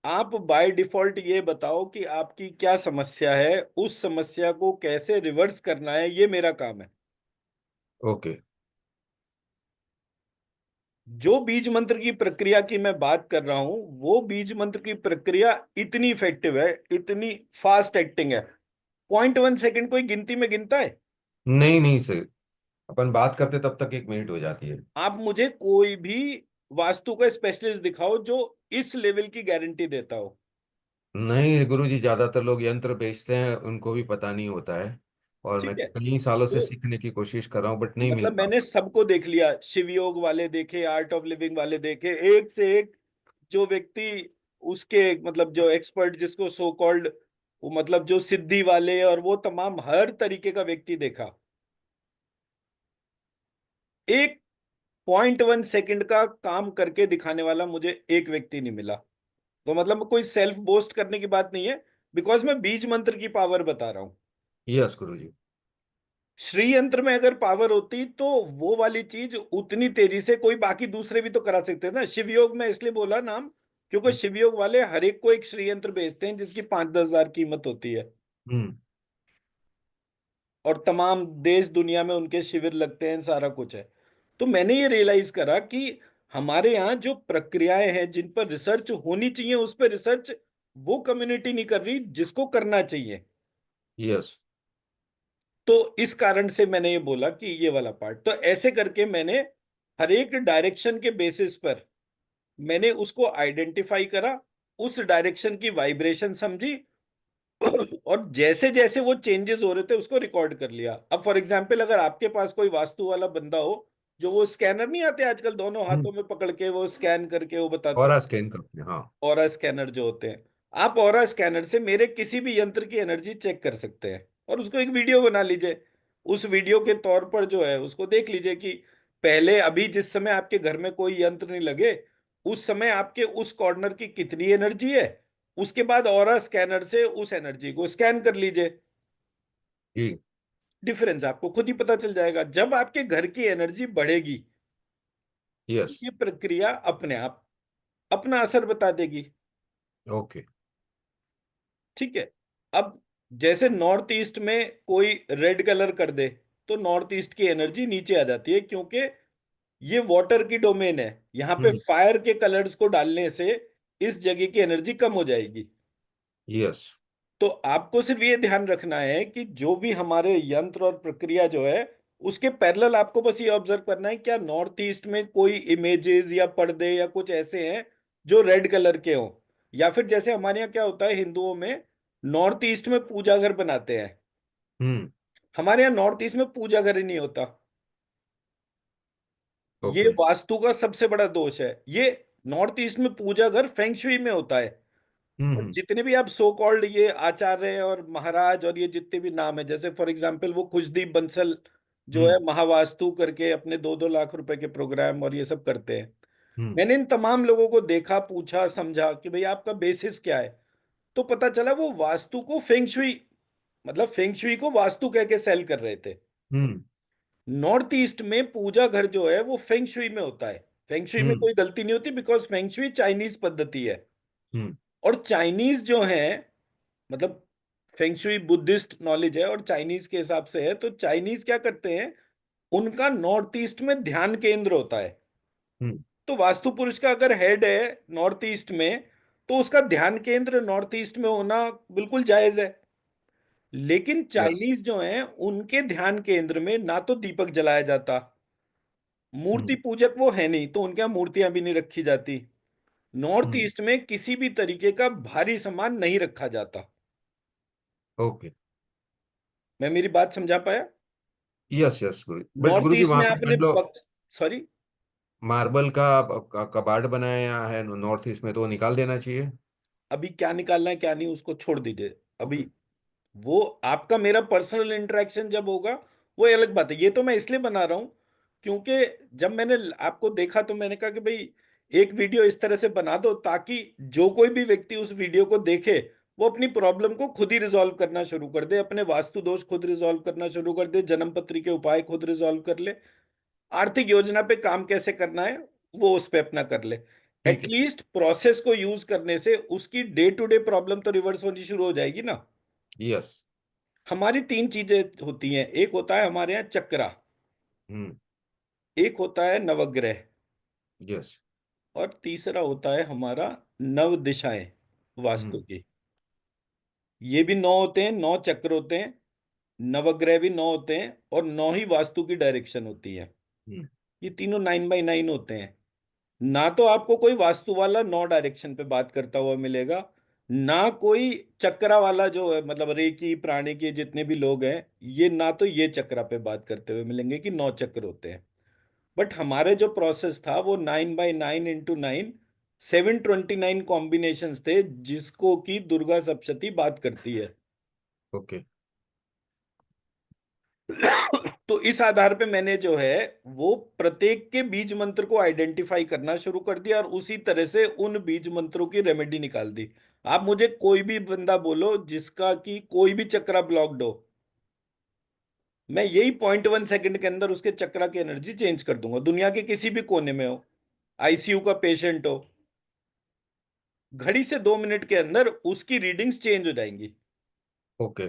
आप बाय डिफॉल्ट ये बताओ कि आपकी क्या समस्या है, उस समस्या को कैसे रिवर्स करना है, ये मेरा काम है। ओके। जो बीज मंत्र की प्रक्रिया की मैं बात कर रहा हूं, वो बीज मंत्र की प्रक्रिया इतनी इफेक्टिव है, इतनी फास्ट एक्टिंग है। 0.1 सेकेंड कोई गिनती में गिनता है? नहीं नहीं सर, अपन बात करते तब तक 1 मिनट हो जाती है। आप मुझे कोई भी वास्तु का स्पेशलिस्ट दिखाओ जो इस लेवल की गारंटी देता हो। नहीं गुरु जी, ज्यादातर लोग यंत्र बेचते हैं, उनको भी पता नहीं होता है। और मैं ठीक है। कई सालों से तो सीखने की कोशिश कर रहा हूँ, बट नहीं मिल मतलब पा। मैंने सबको देख लिया, शिव योग वाले देखे, आर्ट ऑफ लिविंग वाले देखे, एक से एक जो व्यक्ति उसके मतलब जो एक्सपर्ट जिसको सो कॉल्ड, वो मतलब जो सिद्धि वाले और वो तमाम हर तरीके का व्यक्ति देखा। एक 0.1 सेकेंड का काम करके दिखाने वाला मुझे एक व्यक्ति नहीं मिला। तो मतलब कोई सेल्फ बोस्ट करने की बात नहीं है, बिकॉज मैं बीज मंत्र की पावर बता रहा हूं। यस गुरु जी। श्री यंत्र में अगर पावर होती तो वो वाली चीज उतनी तेजी से कोई बाकी दूसरे भी तो करा सकते हैं ना। शिव योग में इसलिए बोला नाम क्योंकि शिवयोग वाले हर एक को एक श्री यंत्र बेचते हैं जिसकी 5-10 हजार कीमत होती है। हम्म। और तमाम देश दुनिया में उनके शिविर लगते हैं, सारा कुछ है। तो मैंने ये रियलाइज करा कि हमारे यहाँ जो प्रक्रियाएं हैं जिन पर रिसर्च होनी चाहिए, उस पर रिसर्च वो कम्युनिटी नहीं कर रही जिसको करना चाहिए। यस। तो इस कारण से मैंने ये बोला कि ये वाला पार्ट, तो ऐसे करके मैंने हर एक डायरेक्शन के बेसिस पर मैंने उसको आइडेंटिफाई करा, उस डायरेक्शन की वाइब्रेशन समझी, और जैसे जैसे वो चेंजेस हो रहे थे उसको रिकॉर्ड कर लिया। अब फॉर एग्जाम्पल अगर आपके पास कोई वास्तु वाला बंदा हो, जो वो स्कैनर नहीं आते आजकल दोनों हम्म। हाथों में पकड़ के वो स्कैन करके वो बताते और हैं, स्कैन करते हैं, हाँ। ऑरा स्कैनर जो होते हैं, आप ऑरा स्कैनर से मेरे किसी भी यंत्र की एनर्जी चेक कर सकते हैं और उसको एक वीडियो बना लीजिए। उस वीडियो के तौर पर जो है उसको देख लीजिए कि पहले अभी जिस समय आपके घर में कोई यंत्र नहीं लगे, उस समय आपके उस कॉर्नर की कितनी एनर्जी है। उसके बाद ऑरा स्कैनर से उस एनर्जी को स्कैन कर लीजिए। जी। डिफरेंस आपको खुद ही पता चल जाएगा। जब आपके घर की एनर्जी बढ़ेगी तो यस। ये प्रक्रिया अपने आप अपना असर बता देगी। ओके। ठीक है। अब जैसे नॉर्थ ईस्ट में कोई रेड कलर कर दे तो नॉर्थ ईस्ट की एनर्जी नीचे आ जाती है, क्योंकि ये वाटर की डोमेन है। यहाँ पे हम्म। फायर के कलर्स को डालने से इस जगह की एनर्जी कम हो जाएगी। यस। तो आपको सिर्फ ये ध्यान रखना है कि जो भी हमारे यंत्र और प्रक्रिया जो है, उसके पैरेलल आपको बस ये ऑब्जर्व करना है क्या नॉर्थ ईस्ट में कोई इमेजेस या पर्दे या कुछ ऐसे हैं जो रेड कलर के हों। या फिर जैसे हमारे यहाँ क्या होता है हिंदुओं में, नॉर्थ ईस्ट में पूजा घर बनाते हैं। हम्म। हमारे यहाँ नॉर्थ ईस्ट में पूजा घर ही नहीं होता। ये ओके। वास्तु का सबसे बड़ा दोष है। ये नॉर्थ ईस्ट में पूजा घर फेंगशुई में होता है। और हम्म। जितने भी आप सो कॉल्ड ये आचार्य और महाराज और ये जितने भी नाम है, जैसे फॉर एग्जांपल वो खुशदीप बंसल जो है हम्म। महावास्तु करके अपने 2-2 लाख रुपए के प्रोग्राम और ये सब करते हैं। हम्म। मैंने इन तमाम लोगों को देखा, पूछा, समझा कि भाई आपका बेसिस क्या है। तो पता चला वो वास्तु को फेंगशुई, मतलब फेंगशुई को वास्तु कह के सेल कर रहे थे। हम्म। नॉर्थ ईस्ट में पूजा घर जो है वो फेंगशुई में होता है। फेंगशुई में हम्म। कोई गलती नहीं होती, बिकॉज फेंगशुई चाइनीज पद्धति है। हम्म। और चाइनीज जो है, मतलब फेंगशुई बुद्धिस्ट नॉलेज है और चाइनीज के हिसाब से है, तो चाइनीज क्या करते हैं, उनका नॉर्थ ईस्ट में ध्यान केंद्र होता है। हम्म। तो वास्तु पुरुष का अगर हेड है नॉर्थ ईस्ट में, तो उसका ध्यान केंद्र नॉर्थ ईस्ट में होना बिल्कुल जायज है। लेकिन यस। चाइनीज जो हैं उनके ध्यान केंद्र में ना तो दीपक जलाया जाता, मूर्ति हम्म। पूजक वो है नहीं, तो उनके यहाँ मूर्तियां भी नहीं रखी जाती। नॉर्थ हम्म। ईस्ट में किसी भी तरीके का भारी सामान नहीं रखा जाता। ओके। मैं मेरी बात समझा पाया? Yes yes Guru, but north Guru ji east वहां में पे आपने मान लो सॉरी, मार्बल का कबाड़ बनाया है नॉर्थ ईस्ट में, तो वो निकाल देना चाहिए। अभी क्या निकालना है क्या नहीं उसको छोड़ दीजिए ओके। अभी। वो आपका मेरा पर्सनल इंटरेक्शन जब होगा वो अलग बात है। ये तो मैं इसलिए बना रहा हूं क्योंकि जब मैंने आपको देखा तो मैंने कहा कि भाई एक वीडियो इस तरह से बना दो ताकि जो कोई भी व्यक्ति उस वीडियो को देखे वो अपनी प्रॉब्लम को खुद ही रिजॉल्व करना शुरू कर दे, अपने वास्तु दोष खुद रिजॉल्व करना शुरू कर दे, जन्म पत्री के उपाय खुद रिजॉल्व कर ले, आर्थिक योजना पे काम कैसे करना है वो उस पे अपना कर ले। ठीक है। एटलीस्ट प्रोसेस को यूज करने से उसकी डे टू डे प्रॉब्लम तो रिवर्स होनी शुरू हो जाएगी ना। यस। हमारी 3 चीजें होती हैं, एक होता है हमारे यहाँ चक्रा, हम्म। एक होता है नवग्रह, यस। और तीसरा होता है हमारा नव दिशाएं वास्तु हम्म। की। ये भी 9 होते हैं, 9 चक्र होते हैं, नवग्रह भी 9 होते हैं, और 9 ही वास्तु की डायरेक्शन होती है। हम्म। ये तीनों 9x9 होते हैं। ना तो आपको कोई वास्तु वाला 9 डायरेक्शन पे बात करता हुआ मिलेगा, ना कोई चक्रा वाला जो है मतलब रेकी प्राणी के जितने भी लोग हैं, ये ना तो ये चक्रा पे बात करते हुए मिलेंगे कि 9 चक्र होते हैं। बट हमारे जो प्रोसेस था वो 9x9 × 9 729 कॉम्बिनेशंस थे, जिसको कि दुर्गा सप्तशती बात करती है। ओके। तो इस आधार पे मैंने जो है वो प्रत्येक के बीज मंत्र को आइडेंटिफाई करना शुरू कर दिया और उसी तरह से उन बीज मंत्रों की रेमेडी निकाल दी। आप मुझे कोई भी बंदा बोलो जिसका कि कोई भी चक्रा ब्लॉक्ड हो, मैं यही 0.1 सेकंड के अंदर उसके चक्रा की एनर्जी चेंज कर दूंगा, दुनिया के किसी भी कोने में हो, आईसीयू का पेशेंट हो। घड़ी से 2 मिनट के अंदर उसकी रीडिंग्स चेंज हो जाएंगी। ओके।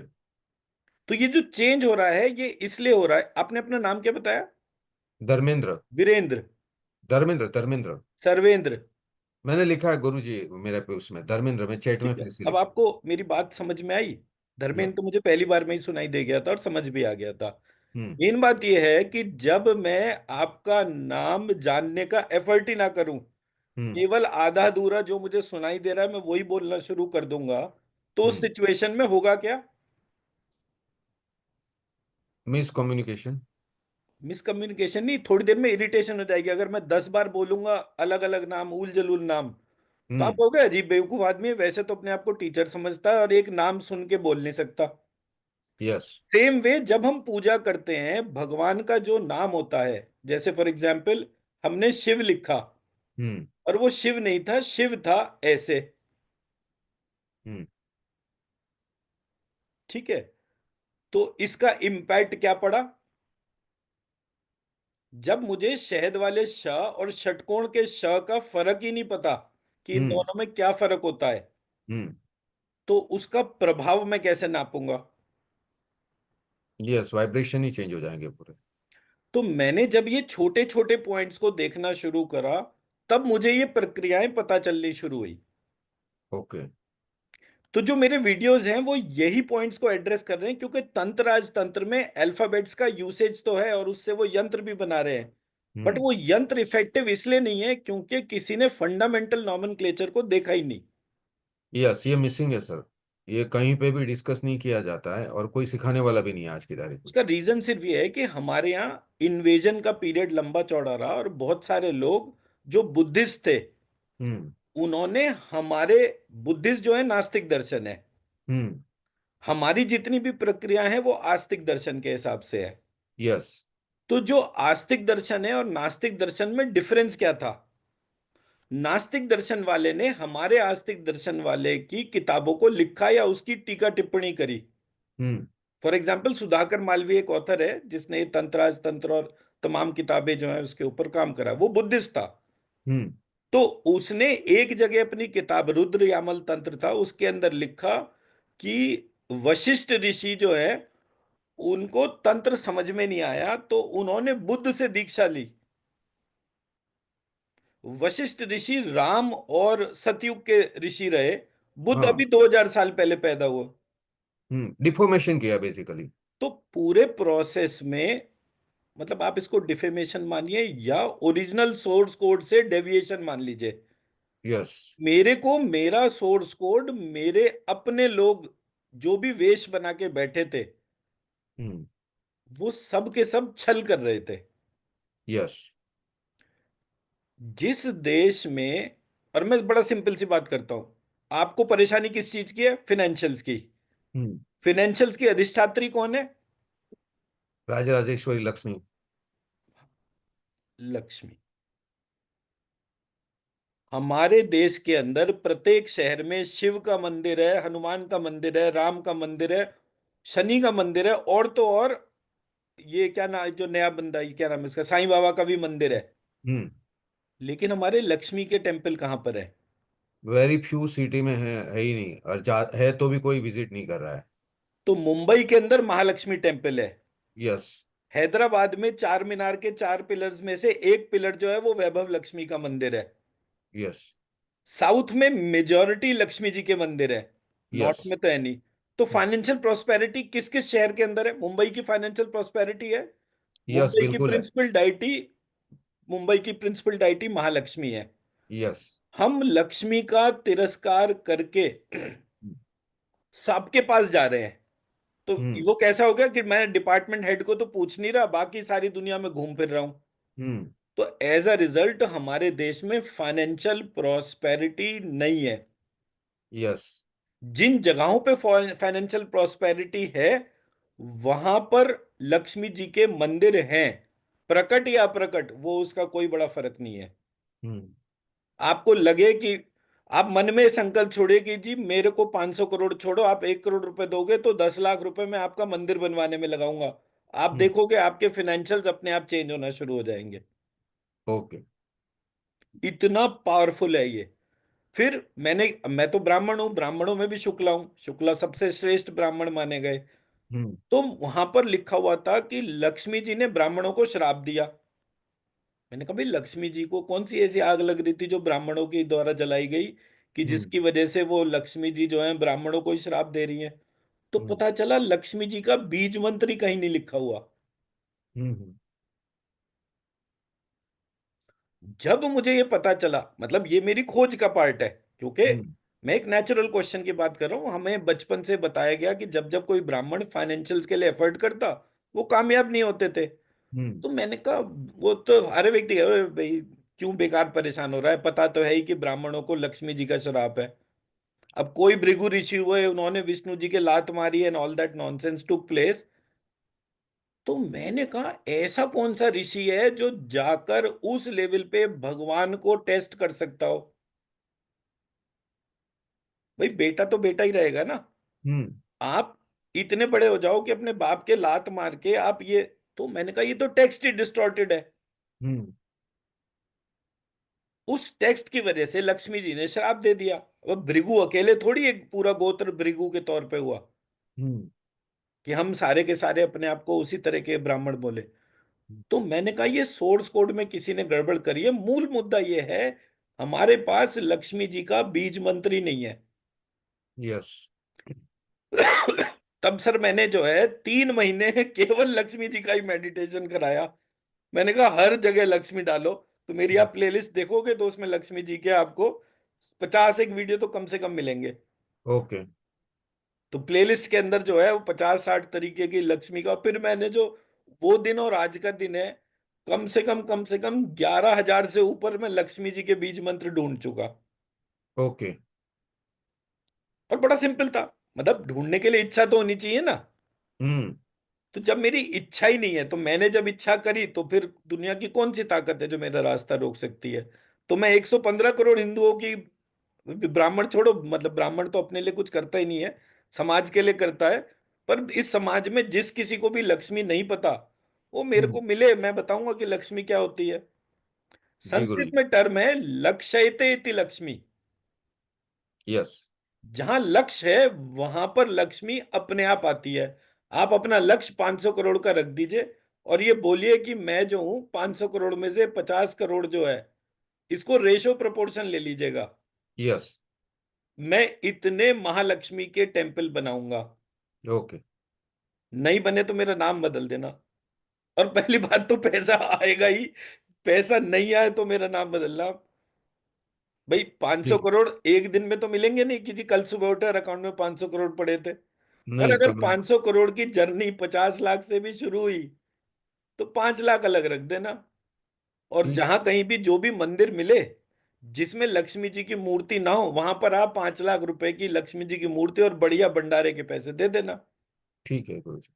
तो ये जो चेंज हो रहा है ये इसलिए हो रहा है, आपने अपना नाम क्या बताया? धर्मेंद्र। वीरेंद्र? धर्मेंद्र धर्मेंद्र। सर्वेंद्र? मैंने लिखा है गुरुजी मेरे पे, उसमें धर्मेंद्र में चैट में ठीक है, फिर से अब लिखा। आपको मेरी बात समझ में आई? या। धर्मेंद्र तो मुझे पहली बार में ही सुनाई दे गया था और समझ भी आ गया था। हम्म। मेन बात यह है कि जब मैं आपका नाम जानने का एफर्ट ही ना करूं, हम्म। केवल आधा अधूरा जो मुझे सुनाई दे रहा है मैं वही बोलना शुरू कर दूंगा, तो उस हम्म। सिचुएशन में होगा क्या? Miss communication. मिसकम्युनिकेशन नहीं, थोड़ी देर में इरिटेशन हो जाएगी। अगर मैं 10 बार बोलूंगा अलग अलग नाम, उल जलूल नाम, तो आप हम्म। कहोगे अजीब बेवकूफ आदमी है, वैसे तो अपने आप को टीचर समझता है और एक नाम सुन के बोल नहीं सकता। यस। सेम वे जब हम पूजा करते हैं, भगवान का जो नाम होता है, जैसे फॉर एग्जाम्पल हमने शिव लिखा, हम्म। और वो शिव नहीं था, शिव था ऐसे। हम्म। ठीक है, तो इसका इम्पैक्ट क्या पड़ा? जब मुझे शहद वाले श और षटकोण के श का फर्क ही नहीं पता कि इन हम्म। दोनों में क्या फर्क होता है, हम्म। तो उसका प्रभाव मैं कैसे नापूंगा? यस, वाइब्रेशन ही चेंज हो जाएंगे पूरे। तो मैंने जब ये छोटे छोटे पॉइंट्स को देखना शुरू करा, तब मुझे ये प्रक्रियाएं पता चलनी शुरू हुई। ओके। तो जो मेरे वीडियोस हैं वो यही पॉइंट्स को एड्रेस कर रहे हैं, क्योंकि तंत्र, आज तंत्र में अल्फाबेट्स का यूसेज तो है और उससे वो यंत्र भी बना रहे हैं, बट हम्म। वो यंत्र इफेक्टिव इसलिए नहीं है क्योंकि किसी ने फंडामेंटल नॉमेनक्लेचर को देखा ही नहीं। यस, ये मिसिंग है सर। ये कहीं पे भी डिस्कस नहीं किया जाता है और कोई सिखाने वाला भी नहीं है आज की तारीख में। उसका रीजन सिर्फ ये है कि हमारे यहाँ इन्वेजन का पीरियड लंबा चौड़ा रहा और बहुत सारे लोग जो बुद्धिस्ट थे, हम्म। उन्होंने हमारे, बुद्धिस्ट जो है नास्तिक दर्शन है, हम्म। हमारी जितनी भी प्रक्रिया है वो आस्तिक दर्शन के हिसाब से है। यस। तो जो आस्तिक दर्शन है और नास्तिक दर्शन में डिफरेंस क्या था? नास्तिक दर्शन वाले ने हमारे आस्तिक दर्शन वाले की किताबों को लिखा या उसकी टीका टिप्पणी करी। हम्म। फॉर एग्जाम्पल सुधाकर मालवीय एक ऑथर है जिसने ये तंत्राज तंत्र और तमाम किताबें जो हैं उसके ऊपर काम करा, वो बुद्धिस्ट था। हम्म। तो उसने एक जगह अपनी किताब, रुद्र यामल तंत्र था, उसके अंदर लिखा कि वशिष्ठ ऋषि जो है उनको तंत्र समझ में नहीं आया, तो उन्होंने बुद्ध से दीक्षा ली। वशिष्ठ ऋषि राम और सतयुग के ऋषि रहे, बुद्ध अभी हाँ। 2000 साल पहले पैदा हुआ। डिफॉर्मेशन किया बेसिकली। तो पूरे प्रोसेस में, मतलब आप इसको डिफेमेशन मानिए या ओरिजिनल सोर्स कोड से डेविएशन मान लीजिए, यस। मेरे को मेरा सोर्स कोड, मेरे अपने लोग जो भी वेश बना के बैठे थे, हम्म। वो सब के सब छल कर रहे थे। यस। जिस देश में, और मैं बड़ा सिंपल सी बात करता हूं, आपको परेशानी किस चीज की है? फिनेंशियल्स की। हम्म। फिनेंशियल्स की अधिष्ठात्री कौन है? राजराजेश्वरी लक्ष्मी। लक्ष्मी। हमारे देश के अंदर प्रत्येक शहर में शिव का मंदिर है, हनुमान का मंदिर है, राम का मंदिर है, शनि का मंदिर है, और तो और ये क्या नाम, जो नया बंदा, ये क्या नाम है इसका, साईं बाबा का भी मंदिर है। हम्म। लेकिन हमारे लक्ष्मी के टेम्पल कहाँ पर है? वेरी फ्यू सिटी में है ही नहीं, और है तो भी कोई विजिट नहीं कर रहा है। तो मुंबई के अंदर महालक्ष्मी टेम्पल है। यस। हैदराबाद में चार मीनार के चार पिलर्स में से एक पिलर जो है वो वैभव लक्ष्मी का मंदिर है। यस। साउथ में मेजॉरिटी लक्ष्मी जी के मंदिर है, यस। नॉर्थ में तो है नहीं। तो फाइनेंशियल प्रोस्पेरिटी किस किस शहर के अंदर है? मुंबई की फाइनेंशियल प्रोस्पेरिटी है, यस मुंबई की बिल्कुल है। प्रिंसिपल डाइटी, मुंबई की प्रिंसिपल डाइटी महालक्ष्मी है। यस। हम लक्ष्मी का तिरस्कार करके सबके पास जा रहे हैं। तो हम्म। वो कैसा हो गया कि मैं डिपार्टमेंट हेड को तो पूछ नहीं रहा, बाकी सारी दुनिया में घूम फिर रहा हूं। हम्म। तो एज अ रिजल्ट हमारे देश में फाइनेंशियल प्रॉस्पेरिटी नहीं है। यस। जिन जगहों पे फाइनेंशियल प्रॉस्पेरिटी है, वहां पर लक्ष्मी जी के मंदिर हैं, प्रकट या अप्रकट, वो उसका कोई बड़ा फर्क नहीं है। हम्म। आपको लगे कि, आप मन में संकल्प छोड़िए कि जी मेरे को 500 करोड़ छोड़ो, आप 1 करोड़ रुपए दोगे तो 10 लाख रुपए मैं आपका मंदिर बनवाने में लगाऊंगा। आप हम्म। देखोगे आपके फिनेंशियल्स अपने आप चेंज होना शुरू हो जाएंगे। ओके। इतना पावरफुल है ये। फिर मैं तो ब्राह्मण हूं, ब्राह्मणों में भी शुक्ला हूं, शुक्ला सबसे श्रेष्ठ ब्राह्मण माने गए। हम्म। तो वहां पर लिखा हुआ था कि लक्ष्मी जी ने ब्राह्मणों को श्राप दिया। मैंने कहा भाई, लक्ष्मी जी को कौन सी ऐसी आग लग रही थी जो ब्राह्मणों के द्वारा जलाई गई कि हम्म। जिसकी वजह से वो लक्ष्मी जी जो है ब्राह्मणों को ही श्राप दे रही हैं? तो हम्म। पता चला लक्ष्मी जी का बीज मंत्र ही कहीं नहीं लिखा हुआ। हम्म। जब मुझे ये पता चला, मतलब ये मेरी खोज का पार्ट है, क्योंकि हम्म। मैं एक नेचुरल क्वेश्चन की बात कर रहा हूं। हमें बचपन से बताया गया कि जब जब कोई ब्राह्मण फाइनेंशियल्स के लिए एफर्ट करता, वो कामयाब नहीं होते थे। हम्म। तो मैंने कहा, वो तो हर व्यक्ति अरे भाई क्यों बेकार परेशान हो रहा है, पता तो है ही कि ब्राह्मणों को लक्ष्मी जी का श्राप है। अब कोई भृगु ऋषि हुए, उन्होंने विष्णु जी के लात मारी and all that nonsense took place. तो मैंने कहा ऐसा कौन सा ऋषि है जो जाकर उस लेवल पे भगवान को टेस्ट कर सकता हो? भाई बेटा तो बेटा ही रहेगा ना। हम्म। आप इतने बड़े हो जाओ कि अपने बाप के लात मार के आप ये। तो मैंने कहा ये तो टेक्स्ट ही डिस्टॉर्टेड है। हम्म। उस टेक्स्ट की वजह से लक्ष्मी जी ने श्राप दे दिया। अब भृगु अकेले थोड़ी एक पूरा गोत्र भृगु के तौर पे हुआ हम्म। कि हम सारे के सारे अपने आप को उसी तरह के ब्राह्मण बोले। तो मैंने कहा ये सोर्स कोड में किसी ने गड़बड़ करी है। मूल मुद्दा ये है, हमारे पास लक्ष्मी जी का बीज मंत्र ही नहीं है। यस। तब सर मैंने जो है 3 महीने केवल लक्ष्मी जी का ही मेडिटेशन कराया। मैंने कहा हर जगह लक्ष्मी डालो। तो मेरी आप प्लेलिस्ट देखोगे तो उसमें लक्ष्मी जी के आपको 50 एक वीडियो तो कम से कम मिलेंगे। ओके। तो प्लेलिस्ट के अंदर जो है वो 50-60 तरीके की लक्ष्मी का। फिर मैंने जो वो दिन और आज का दिन है, कम से कम 11,000 से ऊपर मैं लक्ष्मी जी के बीज मंत्र ढूंढ चुका। ओके। और बड़ा सिंपल था, मतलब ढूंढने के लिए इच्छा तो होनी चाहिए ना। हम्म। तो जब मेरी इच्छा ही नहीं है, तो मैंने जब इच्छा करी, तो फिर दुनिया की कौन सी ताकत है जो मेरा रास्ता रोक सकती है? तो मैं 115 करोड़ हिंदुओं की, ब्राह्मण छोड़ो, मतलब ब्राह्मण तो अपने लिए कुछ करता ही नहीं है, समाज के लिए करता है। पर इस समाज में जिस किसी को भी लक्ष्मी नहीं पता, वो मेरे हम्म। को मिले, मैं बताऊंगा कि लक्ष्मी क्या होती है। जी संस्कृत गुरुजी। में टर्म है लक्ष्यते इति लक्ष्मी। यस। जहां लक्ष्य है वहां पर लक्ष्मी अपने आप आती है। आप अपना लक्ष्य 500 करोड़ का रख दीजिए और ये बोलिए कि मैं जो हूं 500 करोड़ में से 50 करोड़ जो है, इसको रेशो प्रोपोर्शन ले लीजिएगा। यस। मैं इतने महालक्ष्मी के टेम्पल बनाऊंगा। ओके। नहीं बने तो मेरा नाम बदल देना। और पहली बात तो पैसा आएगा ही, पैसा नहीं आए तो मेरा नाम बदलना। भाई 500 ठीक। करोड़ एक दिन में तो मिलेंगे नहीं कि जी कल सुबह उठे और अकाउंट में 500 करोड़ पड़े थे। पर नहीं अगर कभी। 500 करोड़ की जर्नी 50 लाख से भी शुरू हुई, तो 5 लाख अलग रख देना। और ठीक। जहां कहीं भी जो भी मंदिर मिले जिसमें लक्ष्मी जी की मूर्ति ना हो, वहां पर आप 5 लाख रुपए की लक्ष्मी जी की मूर्ति और बढ़िया भंडारे के पैसे दे देना। ठीक है गुरुजी।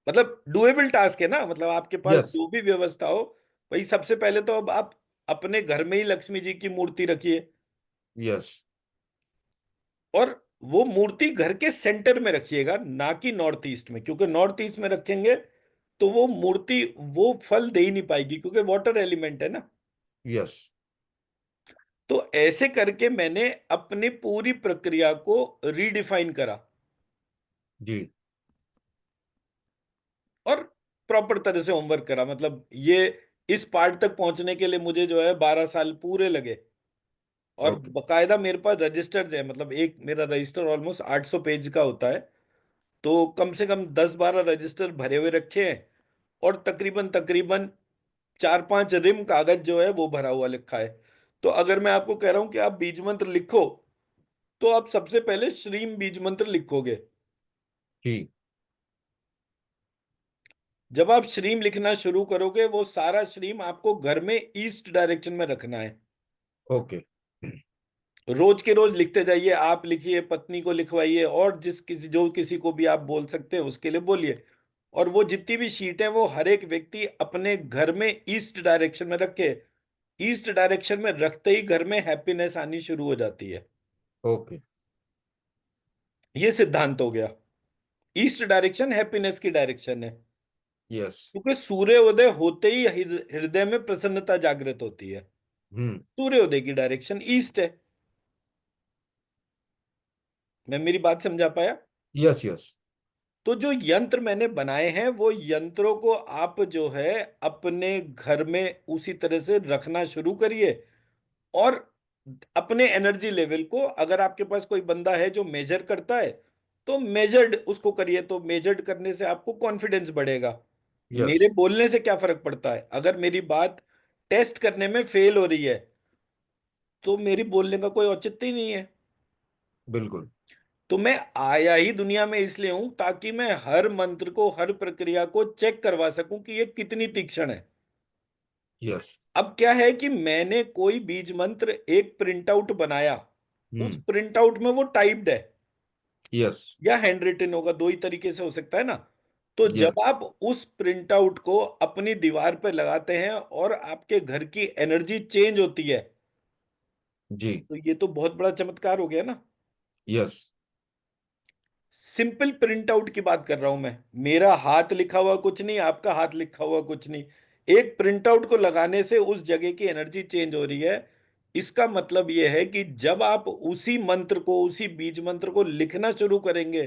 मतलब डुएबल टास्क है ना, मतलब आपके पास यस। जो भी व्यवस्था हो। भाई सबसे पहले तो अब आप अपने घर में ही लक्ष्मी जी की मूर्ति रखिए। यस। और वो मूर्ति घर के सेंटर में रखिएगा, ना कि नॉर्थ ईस्ट में, क्योंकि नॉर्थ ईस्ट में रखेंगे तो वो मूर्ति वो फल दे ही नहीं पाएगी, क्योंकि वाटर एलिमेंट है ना। यस। तो ऐसे करके मैंने अपनी पूरी प्रक्रिया को रीडिफाइन करा जी। और प्रॉपर तरह से होमवर्क करा। मतलब ये इस पार्ट तक पहुंचने के लिए मुझे जो है 12 साल पूरे लगे। और ओके। बकायदा मेरे पास रजिस्टर्स है, मतलब एक मेरा रजिस्टर ऑलमोस्ट 800 पेज का होता है। तो कम से कम 10-12 रजिस्टर भरे हुए रखे हैं। और तकरीबन तकरीबन 4-5 रिम कागज जो है वो भरा हुआ लिखा है। तो अगर मैं आपको कह रहा हूं कि आप बीज मंत्र लिखो, तो आप सबसे पहले श्रीम बीज मंत्र लिखोगे। ठीक। जब आप श्रीम लिखना शुरू करोगे, वो सारा श्रीम आपको घर में ईस्ट डायरेक्शन में रखना है। ओके। रोज के रोज लिखते जाइए, आप लिखिए, पत्नी को लिखवाइए, और जिस किसी जो किसी को भी आप बोल सकते हैं उसके लिए बोलिए। और वो जितनी भी शीट है वो हर एक व्यक्ति अपने घर में ईस्ट डायरेक्शन में रखे। ईस्ट डायरेक्शन में रखते ही घर में हैप्पीनेस आनी शुरू हो जाती है। ओके। ये सिद्धांत हो गया। ईस्ट डायरेक्शन हैप्पीनेस की डायरेक्शन है। यस। क्योंकि सूर्योदय होते ही हृदय में प्रसन्नता जागृत होती है। हम्म। सूर्योदय की डायरेक्शन ईस्ट है। मैं मेरी बात समझा पाया? Yes yes. तो जो यंत्र मैंने बनाए हैं वो यंत्रों को आप जो है अपने घर में उसी तरह से रखना शुरू करिए। और अपने एनर्जी लेवल को, अगर आपके पास कोई बंदा है जो मेजर करता है, तो मेजर्ड उसको करिए। तो मेजर्ड करने से आपको कॉन्फिडेंस बढ़ेगा। यस। मेरे बोलने से क्या फर्क पड़ता है? अगर मेरी बात टेस्ट करने में फेल हो रही है तो मेरी बोलने का कोई औचित्य ही नहीं है। बिल्कुल। तो मैं आया ही दुनिया में इसलिए हूं ताकि मैं हर मंत्र को, हर प्रक्रिया को चेक करवा सकूं कि ये कितनी तीक्ष्ण है। यस। अब क्या है कि मैंने कोई बीज मंत्र एक प्रिंट आउट बनाया, उस हम्म। प्रिंट आउट में वो टाइप्ड है यस। या हैंड रिटन होगा, दो ही तरीके से हो सकता है ना। तो यस। जब आप उस प्रिंट आउट को अपनी दीवार पर लगाते हैं और आपके घर की एनर्जी चेंज होती है, जी। तो ये तो बहुत बड़ा चमत्कार हो गया ना। यस। सिंपल प्रिंट आउट की बात कर रहा हूं मैं। मेरा हाथ लिखा हुआ कुछ नहीं, आपका हाथ लिखा हुआ कुछ नहीं। एक प्रिंट आउट को लगाने से उस जगह की एनर्जी चेंज हो रही है। इसका मतलब यह है कि जब आप उसी मंत्र को, उसी बीज मंत्र को लिखना शुरू करेंगे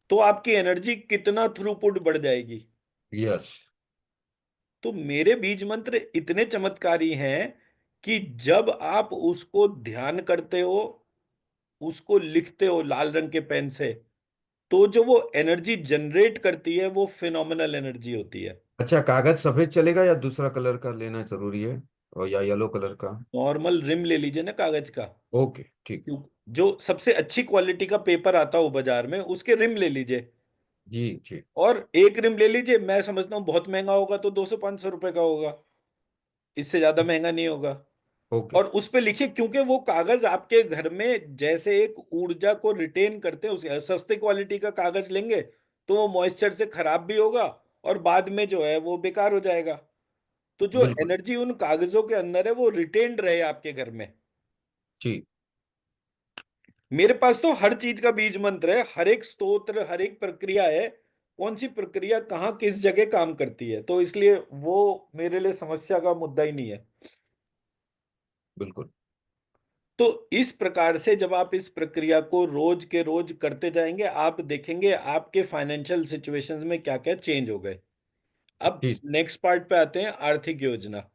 तो आपकी एनर्जी कितना थ्रूपुट बढ़ जाएगी। यस। तो मेरे बीज मंत्र इतने चमत्कारी हैं कि जब आप उसको ध्यान करते हो, उसको लिखते हो लाल रंग के पेन से, तो जो वो एनर्जी जनरेट करती है वो फिनोमिनल एनर्जी होती है। अच्छा, कागज सफेद चलेगा या दूसरा कलर का लेना जरूरी है, और या येलो कलर का? नॉर्मल रिम ले लीजिए ना कागज का। ओके ठीक। क्यों? जो सबसे अच्छी क्वालिटी का पेपर आता हो बाजार में, उसके रिम ले लीजिए। जी जी। और एक रिम ले लीजिए, मैं समझता हूँ बहुत महंगा होगा तो 200-500 रुपए का होगा, इससे ज्यादा महंगा नहीं होगा। ओके। और उस पे लिखिए, क्योंकि वो कागज आपके घर में जैसे एक ऊर्जा को रिटेन करते हैं। उसे सस्ते क्वालिटी का कागज लेंगे तो वो मॉइस्चर से खराब भी होगा और बाद में जो है वो बेकार हो जाएगा। तो जो बिल्कुल। एनर्जी उन कागजों के अंदर है वो रिटेन्ड रहे आपके घर में। जी। मेरे पास तो हर चीज का बीज मंत्र है, हर एक स्तोत्र, हर एक प्रक्रिया है, कौन सी प्रक्रिया कहाँ किस जगह काम करती है। तो इसलिए वो मेरे लिए समस्या का मुद्दा ही नहीं है। बिल्कुल। तो इस प्रकार से जब आप इस प्रक्रिया को रोज के रोज करते जाएंगे, आप देखेंगे आपके फाइनेंशियल सिचुएशंस में क्या क्या चेंज हो गए। अब जी। नेक्स्ट पार्ट पे आते हैं, आर्थिक योजना।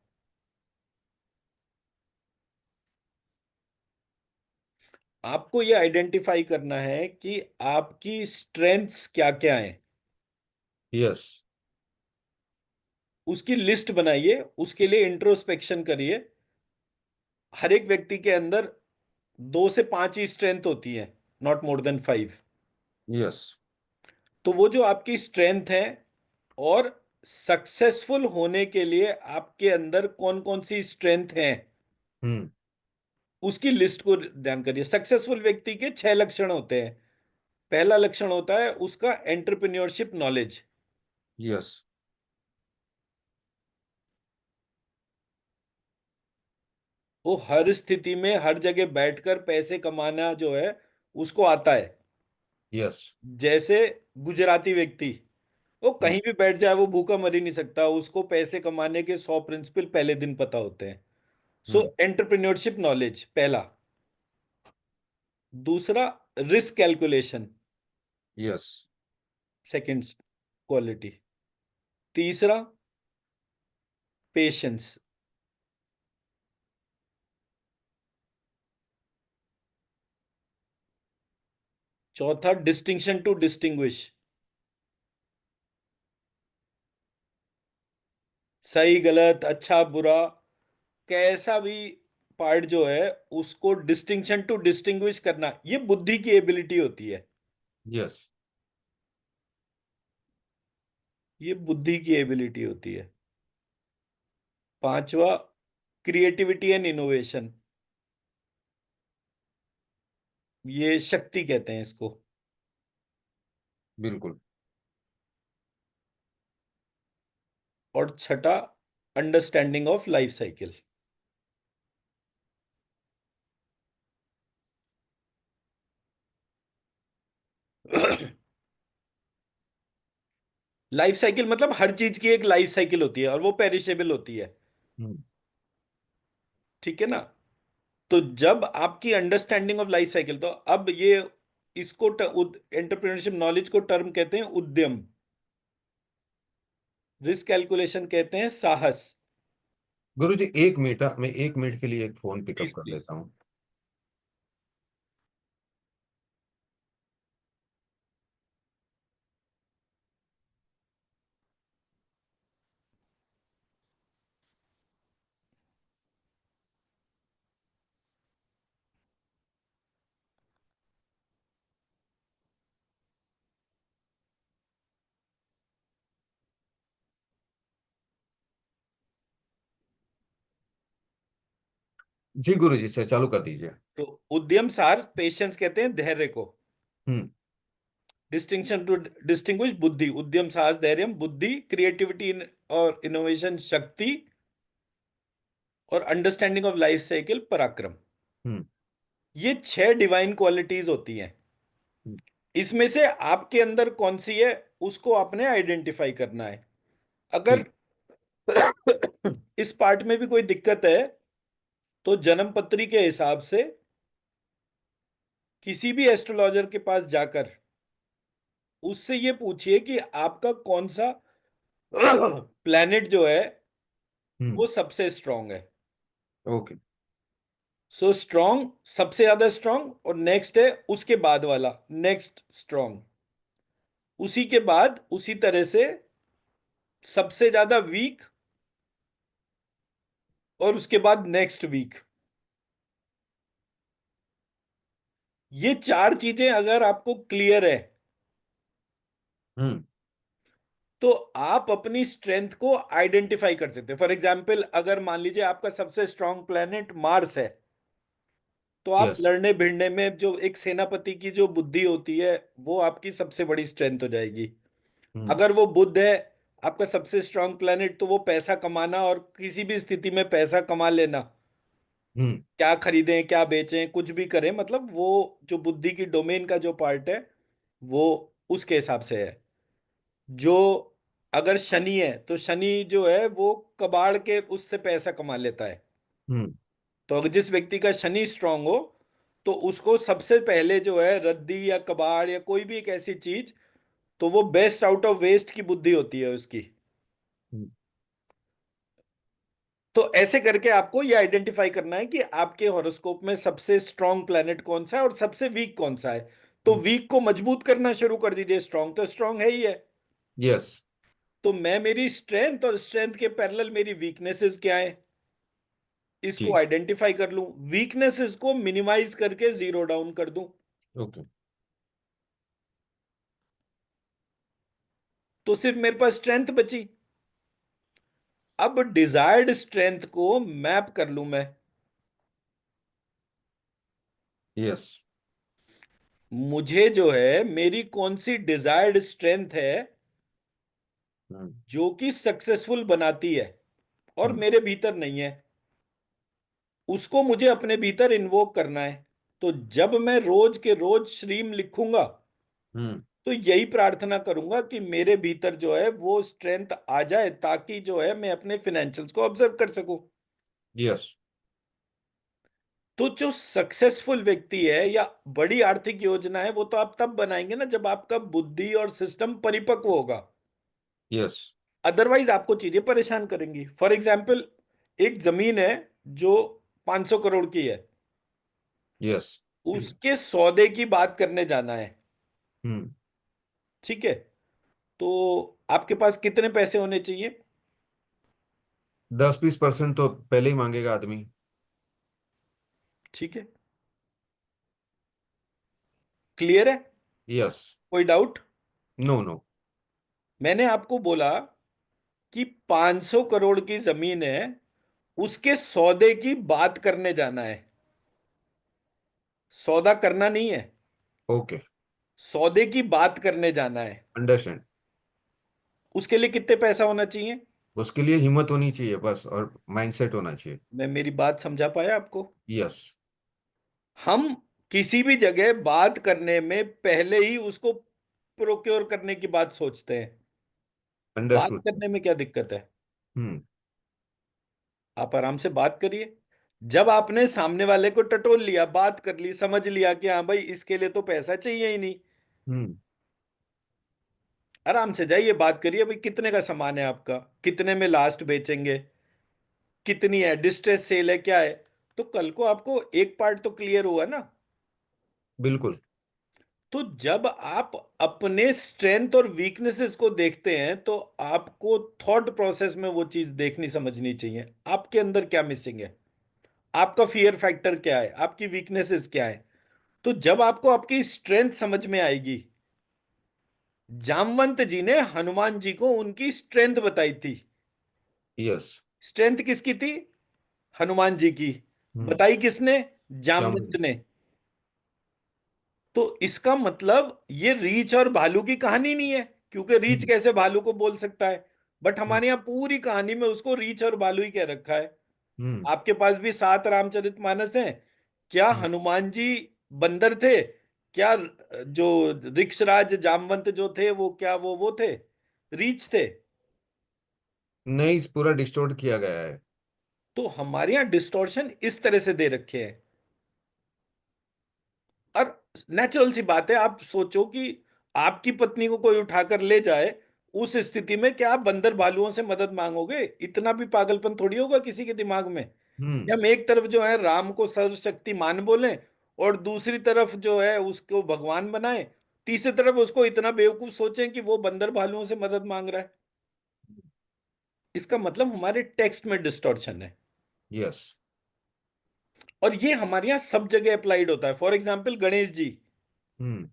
आपको ये आइडेंटिफाई करना है कि आपकी स्ट्रेंथ्स क्या क्या हैं। यस। उसकी लिस्ट बनाइए, उसके लिए इंट्रोस्पेक्शन करिए। हर एक व्यक्ति के अंदर 2 से 5 ही स्ट्रेंथ होती है, नॉट मोर देन 5। यस। तो वो जो आपकी स्ट्रेंथ है, और सक्सेसफुल होने के लिए आपके अंदर कौन कौन सी स्ट्रेंथ है, हम्म। उसकी लिस्ट को ध्यान करिए। सक्सेसफुल व्यक्ति के 6 लक्षण होते हैं। पहला लक्षण होता है उसका एंटरप्रेन्योरशिप नॉलेज। यस। वो हर स्थिति में हर जगह बैठकर पैसे कमाना जो है उसको आता है। यस। जैसे गुजराती व्यक्ति, वो हम्म। कहीं भी बैठ जाए वो भूखा मर ही नहीं सकता, उसको पैसे कमाने के 100 प्रिंसिपल पहले दिन पता होते हैं। सो हम्म। एंटरप्रेन्योरशिप नॉलेज पहला। दूसरा, risk calculation, yes. Second quality. तीसरा, पेशेंस। चौथा, डिस्टिंक्शन टू डिस्टिंग्विश, सही गलत, अच्छा बुरा, कैसा भी पार्ट जो है उसको डिस्टिंक्शन टू डिस्टिंग्विश करना, ये बुद्धि की एबिलिटी होती है। यस। ये बुद्धि की एबिलिटी होती है। पांचवा, क्रिएटिविटी एंड इनोवेशन, ये शक्ति कहते हैं इसको। बिल्कुल। और छठा, understanding of life cycle. Life cycle मतलब हर चीज की एक लाइफ साइकिल होती है और वो पेरिशेबल होती है। हम्म। ठीक है ना। तो जब आपकी अंडरस्टैंडिंग ऑफ लाइफ साइकिल, तो अब ये इसको एंटरप्रेन्योरशिप नॉलेज को टर्म कहते हैं उद्यम। रिस्क कैलकुलेशन कहते हैं साहस। गुरु जी 1 मिनट, मैं 1 मिनट के लिए एक फोन पिकअप प्लीज कर प्लीज। लेता हूँ। जी गुरु जी से चालू कर दीजिए। तो उद्यम सार पेशेंस कहते हैं धैर्य को। हम्म। डिस्टिंक्शन टू डिस्टिंग्विश बुद्धि, उद्यम साहस धैर्य बुद्धि, क्रिएटिविटी और इनोवेशन शक्ति, और अंडरस्टैंडिंग ऑफ लाइफ साइकिल पराक्रम। हम्म। ये 6 डिवाइन क्वालिटीज होती हैं। हम्म, इसमें से आपके अंदर कौन सी है, उसको आपने आइडेंटिफाई करना है। अगर ठीक। इस पार्ट में भी कोई दिक्कत है तो जन्म पत्री के हिसाब से किसी भी एस्ट्रोलॉजर के पास जाकर उससे ये पूछिए कि आपका कौन सा प्लैनेट जो है हम्म। वो सबसे स्ट्रांग है। ओके। सो स्ट्रांग, सबसे ज्यादा स्ट्रांग, और नेक्स्ट है उसके बाद वाला नेक्स्ट स्ट्रांग, उसी के बाद उसी तरह से सबसे ज्यादा वीक, और उसके बाद नेक्स्ट वीक। ये 4 चीजें अगर आपको क्लियर है हम्म। तो आप अपनी स्ट्रेंथ को आइडेंटिफाई कर सकते हैं। फॉर एग्जाम्पल, अगर मान लीजिए आपका सबसे स्ट्रांग प्लेनेट मार्स है, तो आप यस। लड़ने भिड़ने में जो एक सेनापति की जो बुद्धि होती है वो आपकी सबसे बड़ी स्ट्रेंथ हो जाएगी। हम्म। अगर वो बुध है आपका सबसे स्ट्रांग प्लेनेट, तो वो पैसा कमाना और किसी भी स्थिति में पैसा कमा लेना, हम्म। क्या खरीदें क्या बेचें कुछ भी करें, मतलब वो जो बुद्धि की डोमेन का जो पार्ट है वो उसके हिसाब से है। जो अगर शनि है तो शनि जो है वो कबाड़ के उससे पैसा कमा लेता है। हम्म। तो अगर जिस व्यक्ति का शनि स्ट्रांग हो तो उसको सबसे पहले जो है रद्दी या कबाड़ या कोई भी एक ऐसी चीज, तो वो बेस्ट आउट ऑफ वेस्ट की बुद्धि होती है उसकी। हम्म, तो ऐसे करके आपको ये आइडेंटिफाई करना है कि आपके हॉरोस्कोप में सबसे स्ट्रांग प्लैनेट कौन सा है और सबसे वीक कौन सा है। तो हम्म, वीक को मजबूत करना शुरू कर दीजिए, स्ट्रांग तो स्ट्रांग है ही है। यस। तो मैं मेरी स्ट्रेंथ और स्ट्रेंथ के पैरेलल मेरी वीकनेसेस क्या है इसको ठीक। आइडेंटिफाई कर लूं, वीकनेसेस को मिनिमाइज करके जीरो डाउन कर दूं, ओके। तो सिर्फ मेरे पास स्ट्रेंथ बची। अब डिजायर्ड स्ट्रेंथ को मैप कर लूं मैं। यस। मुझे जो है मेरी कौन सी डिजायर्ड स्ट्रेंथ है हम्म। जो कि सक्सेसफुल बनाती है और हम्म। मेरे भीतर नहीं है, उसको मुझे अपने भीतर इन्वोक करना है। तो जब मैं रोज के रोज श्रीम लिखूंगा हम्म। तो यही प्रार्थना करूंगा कि मेरे भीतर जो है वो स्ट्रेंथ आ जाए, ताकि जो है मैं अपने फिनेंशियल्स को ऑब्जर्व कर सकूं। यस। तो जो सक्सेसफुल व्यक्ति है या बड़ी आर्थिक योजना है वो तो आप तब बनाएंगे ना जब आपका बुद्धि और सिस्टम परिपक्व होगा। यस। अदरवाइज आपको चीजें परेशान करेंगी। फॉर एग्जाम्पल, एक जमीन है जो 500 करोड़ की है, यस। उसके सौदे की बात करने जाना है। हम्म। ठीक है, तो आपके पास कितने पैसे होने चाहिए? 10-20% तो पहले ही मांगेगा आदमी। ठीक है, क्लियर है? यस। कोई डाउट? No no. मैंने आपको बोला कि 500 करोड़ की जमीन है, उसके सौदे की बात करने जाना है, सौदा करना नहीं है, ओके। सौदे की बात करने जाना है। अंडरस्टैंड। उसके लिए कितने पैसा होना चाहिए? उसके लिए हिम्मत होनी चाहिए बस, और माइंडसेट होना चाहिए। मैं मेरी बात समझा पाया आपको? यस। हम किसी भी जगह बात करने में पहले ही उसको प्रोक्योर करने की बात सोचते हैं। बात अंडरस्टूड। करने में क्या दिक्कत है? हम्म। आप आराम से बात करिए। जब आपने सामने वाले को टटोल लिया, बात कर ली, समझ लिया कि हाँ भाई इसके लिए तो पैसा चाहिए ही नहीं, हम्म। आराम से जाइए बात करिए, भाई कितने का सामान है आपका, कितने में लास्ट बेचेंगे, कितनी है, डिस्ट्रेस सेल है, क्या है। तो कल को आपको एक पार्ट तो क्लियर हुआ ना। बिल्कुल। तो जब आप अपने स्ट्रेंथ और वीकनेसेस को देखते हैं तो आपको थॉट प्रोसेस में वो चीज देखनी समझनी चाहिए, आपके अंदर क्या मिसिंग है, आपका फियर फैक्टर क्या है, आपकी वीकनेसेस क्या है। तो जब आपको आपकी स्ट्रेंथ समझ में आएगी, जामवंत जी ने हनुमान जी को उनकी स्ट्रेंथ बताई थी। यस। स्ट्रेंथ किसकी थी? हनुमान जी की। हम्म। बताई किसने? जामवंत जामुन। ने। तो इसका मतलब ये रीछ और भालू की कहानी नहीं है, क्योंकि रीछ हम्म। कैसे भालू को बोल सकता है। बट हम्म। हमारे यहाँ पूरी कहानी में उसको रीछ और भालू ही कह रखा है। हम्म। आपके पास भी 7 रामचरितमानस हैं। क्या हम्म। हनुमान जी बंदर थे? क्या जो ऋक्षराज जामवंत जो थे वो क्या वो थे, रीछ थे? नहीं, इस पूरा डिस्टोर्ट किया गया है। तो हमारे यहाँ डिस्टॉर्शन इस तरह से दे रखे हैं। और नेचुरल सी बात है, आप सोचो कि आपकी पत्नी को कोई उठाकर ले जाए, उस स्थिति में क्या आप बंदर भालुओं से मदद मांगोगे? इतना भी पागलपन थोड़ी होगा किसी के दिमाग में कि हम्म। हम एक तरफ जो है राम को सर्वशक्तिमान बोलें और दूसरी तरफ जो है उसको भगवान बनाएं, तीसरी तरफ उसको इतना बेवकूफ सोचें कि वो बंदर भालुओं से मदद मांग रहा है। इसका मतलब हमारे टेक्स्ट में डिस्टॉर्शन है। यस। और ये हमारे यहाँ सब जगह अप्लाइड होता है। फॉर एग्जाम्पल गणेश जी, हम्म।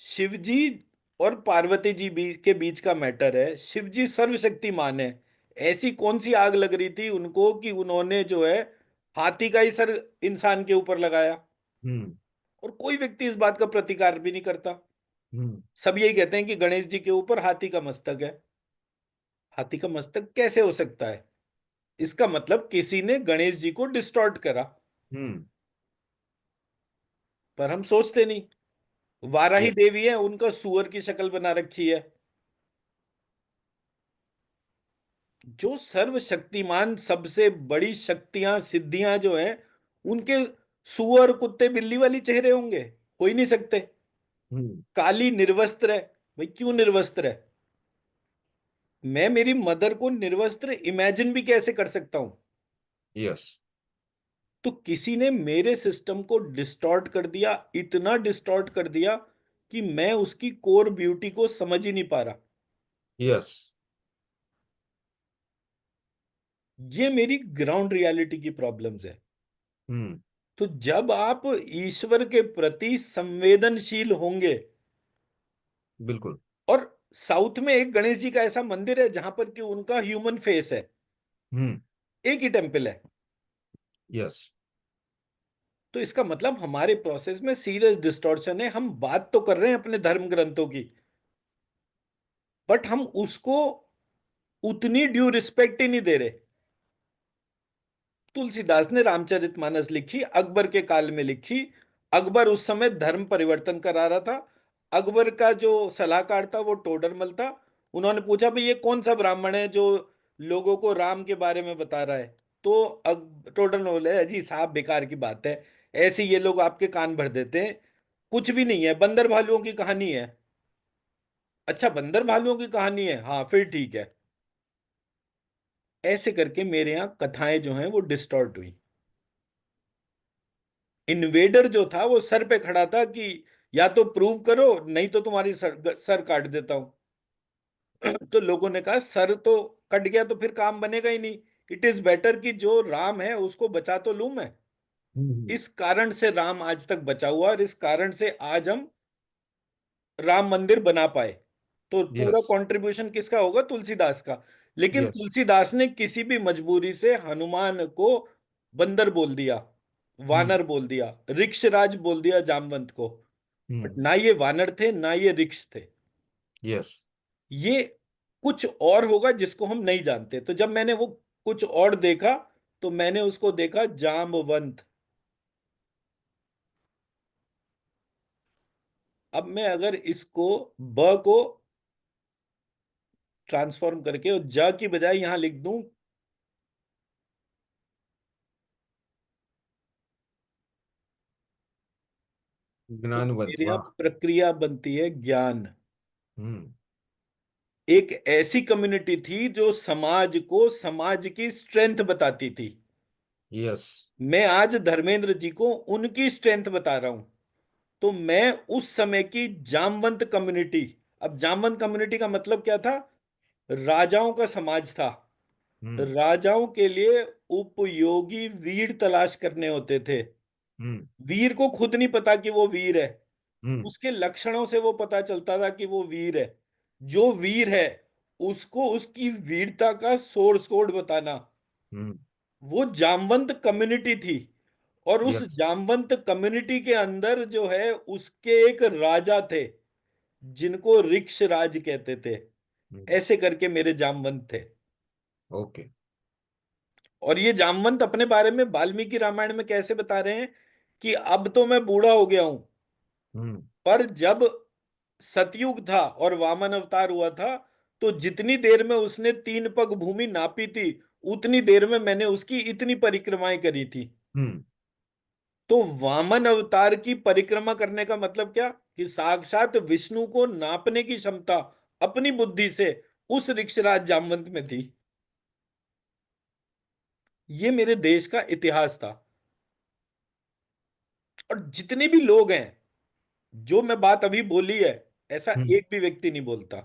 शिव जी और पार्वती जी के बीच का मैटर है। शिव जी सर्वशक्तिमान है। ऐसी कौन सी आग लग रही थी उनको कि उन्होंने जो है हाथी का ही सर इंसान के ऊपर लगाया, हम्म। और कोई व्यक्ति इस बात का प्रतिकार भी नहीं करता। हम्म। सब यही कहते हैं कि गणेश जी के ऊपर हाथी का मस्तक है। हाथी का मस्तक कैसे हो सकता है? इसका मतलब किसी ने गणेश जी को डिस्टॉर्ट करा। हम्म। पर हम सोचते नहीं। वाराही यस। देवी है, उनका सुअर की शक्ल बना रखी है। जो सर्वशक्तिमान, सबसे बड़ी शक्तियां सिद्धियां जो हैं, उनके सुअर कुत्ते बिल्ली वाली चेहरे होंगे? हो ही नहीं सकते। हम्म। काली निर्वस्त्र है, भाई क्यों निर्वस्त्र है? मैं मेरी मदर को निर्वस्त्र इमेजिन भी कैसे कर सकता हूं? यस। तो किसी ने मेरे सिस्टम को डिस्टॉर्ट कर दिया, इतना डिस्टॉर्ट कर दिया कि मैं उसकी कोर ब्यूटी को समझ ही नहीं पा रहा। यस। ये मेरी ग्राउंड रियलिटी की प्रॉब्लम्स है। हम्म। तो जब आप ईश्वर के प्रति संवेदनशील होंगे, बिल्कुल। और साउथ में एक गणेश जी का ऐसा मंदिर है जहां पर कि उनका ह्यूमन फेस है, हम्म। एक ही टेम्पल है। यस। तो इसका मतलब हमारे प्रोसेस में सीरियस डिस्टॉर्शन है। हम बात तो कर रहे हैं अपने धर्म ग्रंथों की, बट हम उसको उतनी ड्यू रिस्पेक्ट ही नहीं दे रहे। तुलसीदास ने रामचरितमानस लिखी, अकबर के काल में लिखी। अकबर उस समय धर्म परिवर्तन करा रहा था। अकबर का जो सलाहकार था वो टोडरमल था। उन्होंने पूछा भाई ये कौन सा ब्राह्मण है जो लोगों को राम के बारे में बता रहा है? तो टोडरमल बोले, अजी साहब बेकार की बात है, ऐसे ये लोग आपके कान भर देते हैं, कुछ भी नहीं है, बंदर भालुओं की कहानी है। अच्छा बंदर भालुओं की कहानी है, हाँ फिर ठीक है। ऐसे करके मेरे यहाँ कथाएं जो हैं वो डिस्टॉर्ट हुई। इन्वेडर जो था वो सर पे खड़ा था कि या तो प्रूव करो, नहीं तो तुम्हारी सर काट देता हूं। तो लोगों ने कहा सर तो कट गया तो फिर काम बनेगा ही नहीं। इट इज बेटर कि जो राम है उसको बचा तो लूं मैं। हम्म। इस कारण से राम आज तक बचा हुआ, और इस कारण से आज हम राम मंदिर बना पाए। तो पूरा यस। कंट्रीब्यूशन किसका होगा? तुलसीदास का। लेकिन यस। तुलसीदास ने किसी भी मजबूरी से हनुमान को बंदर बोल दिया, हम्म। वानर बोल दिया, ऋक्षराज बोल दिया जामवंत को। बट हम्म। ना ये वानर थे ना ये ऋक्ष थे। यस। ये कुछ और होगा जिसको हम नहीं जानते। तो जब मैंने वो कुछ और देखा, तो मैंने उसको देखा जामवंत। अब मैं अगर इसको ब को ट्रांसफॉर्म करके और ज की बजाय यहां लिख दूं तो ज्ञानवंत, मेरे यहाँ वाह। प्रक्रिया बनती है ज्ञान। हम्म। एक ऐसी कम्युनिटी थी जो समाज को समाज की स्ट्रेंथ बताती थी। यस। मैं आज धर्मेंद्र जी को उनकी स्ट्रेंथ बता रहा हूं। तो मैं उस समय की जामवंत कम्युनिटी, अब जामवंत कम्युनिटी का मतलब क्या था? राजाओं का समाज था। हम्म। राजाओं के लिए उपयोगी वीर तलाश करने होते थे। हम्म। वीर को खुद नहीं पता कि वो वीर है, हम्म। उसके लक्षणों से वो पता चलता था कि वो वीर है। जो वीर है उसको उसकी वीरता का सोर्स कोड बताना, हम्म। वो जामवंत कम्युनिटी थी। और उस यस। जामवंत कम्युनिटी के अंदर जो है उसके एक राजा थे जिनको ऋक्ष राज कहते थे। ऐसे करके मेरे जामवंत थे। ओके। और ये जामवंत अपने बारे में वाल्मीकि रामायण में कैसे बता रहे हैं कि अब तो मैं बूढ़ा हो गया हूं, हम्म। पर जब सतयुग था और वामन अवतार हुआ था, तो जितनी देर में उसने 3 पग भूमि नापी थी, उतनी देर में मैंने उसकी इतनी परिक्रमाएं करी थी। हम्म। तो वामन अवतार की परिक्रमा करने का मतलब क्या? कि साक्षात विष्णु को नापने की क्षमता अपनी बुद्धि से उस ऋक्षराज जामवंत में थी। ये मेरे देश का इतिहास था। और जितने भी लोग हैं, जो मैं बात अभी बोली है, ऐसा हम्म। एक भी व्यक्ति नहीं बोलता।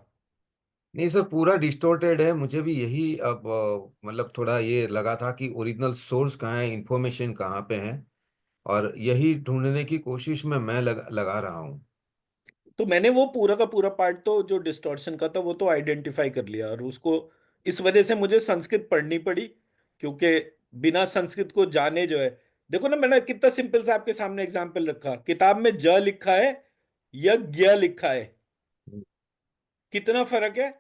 नहीं सर, पूरा डिस्टोर्टेड है। मुझे भी यही अब मतलब थोड़ा ये लगा था कि ओरिजिनल सोर्स कहाँ है, इंफॉर्मेशन कहाँ पे है। और यही ढूंढने की कोशिश में मैं लगा रहा हूँ। तो मैंने वो पूरा का पूरा पार्ट तो जो डिस्टॉर्शन का था वो तो आइडेंटिफाई कर लिया, और उसको इस वजह से मुझे संस्कृत पढ़नी पड़ी। क्योंकि बिना संस्कृत को जाने जो है, देखो ना, मैंने कितना सिंपल सा आपके सामने एग्जाम्पल रखा। किताब में ज लिखा है या ज्ञ लिखा है, कितना फर्क है?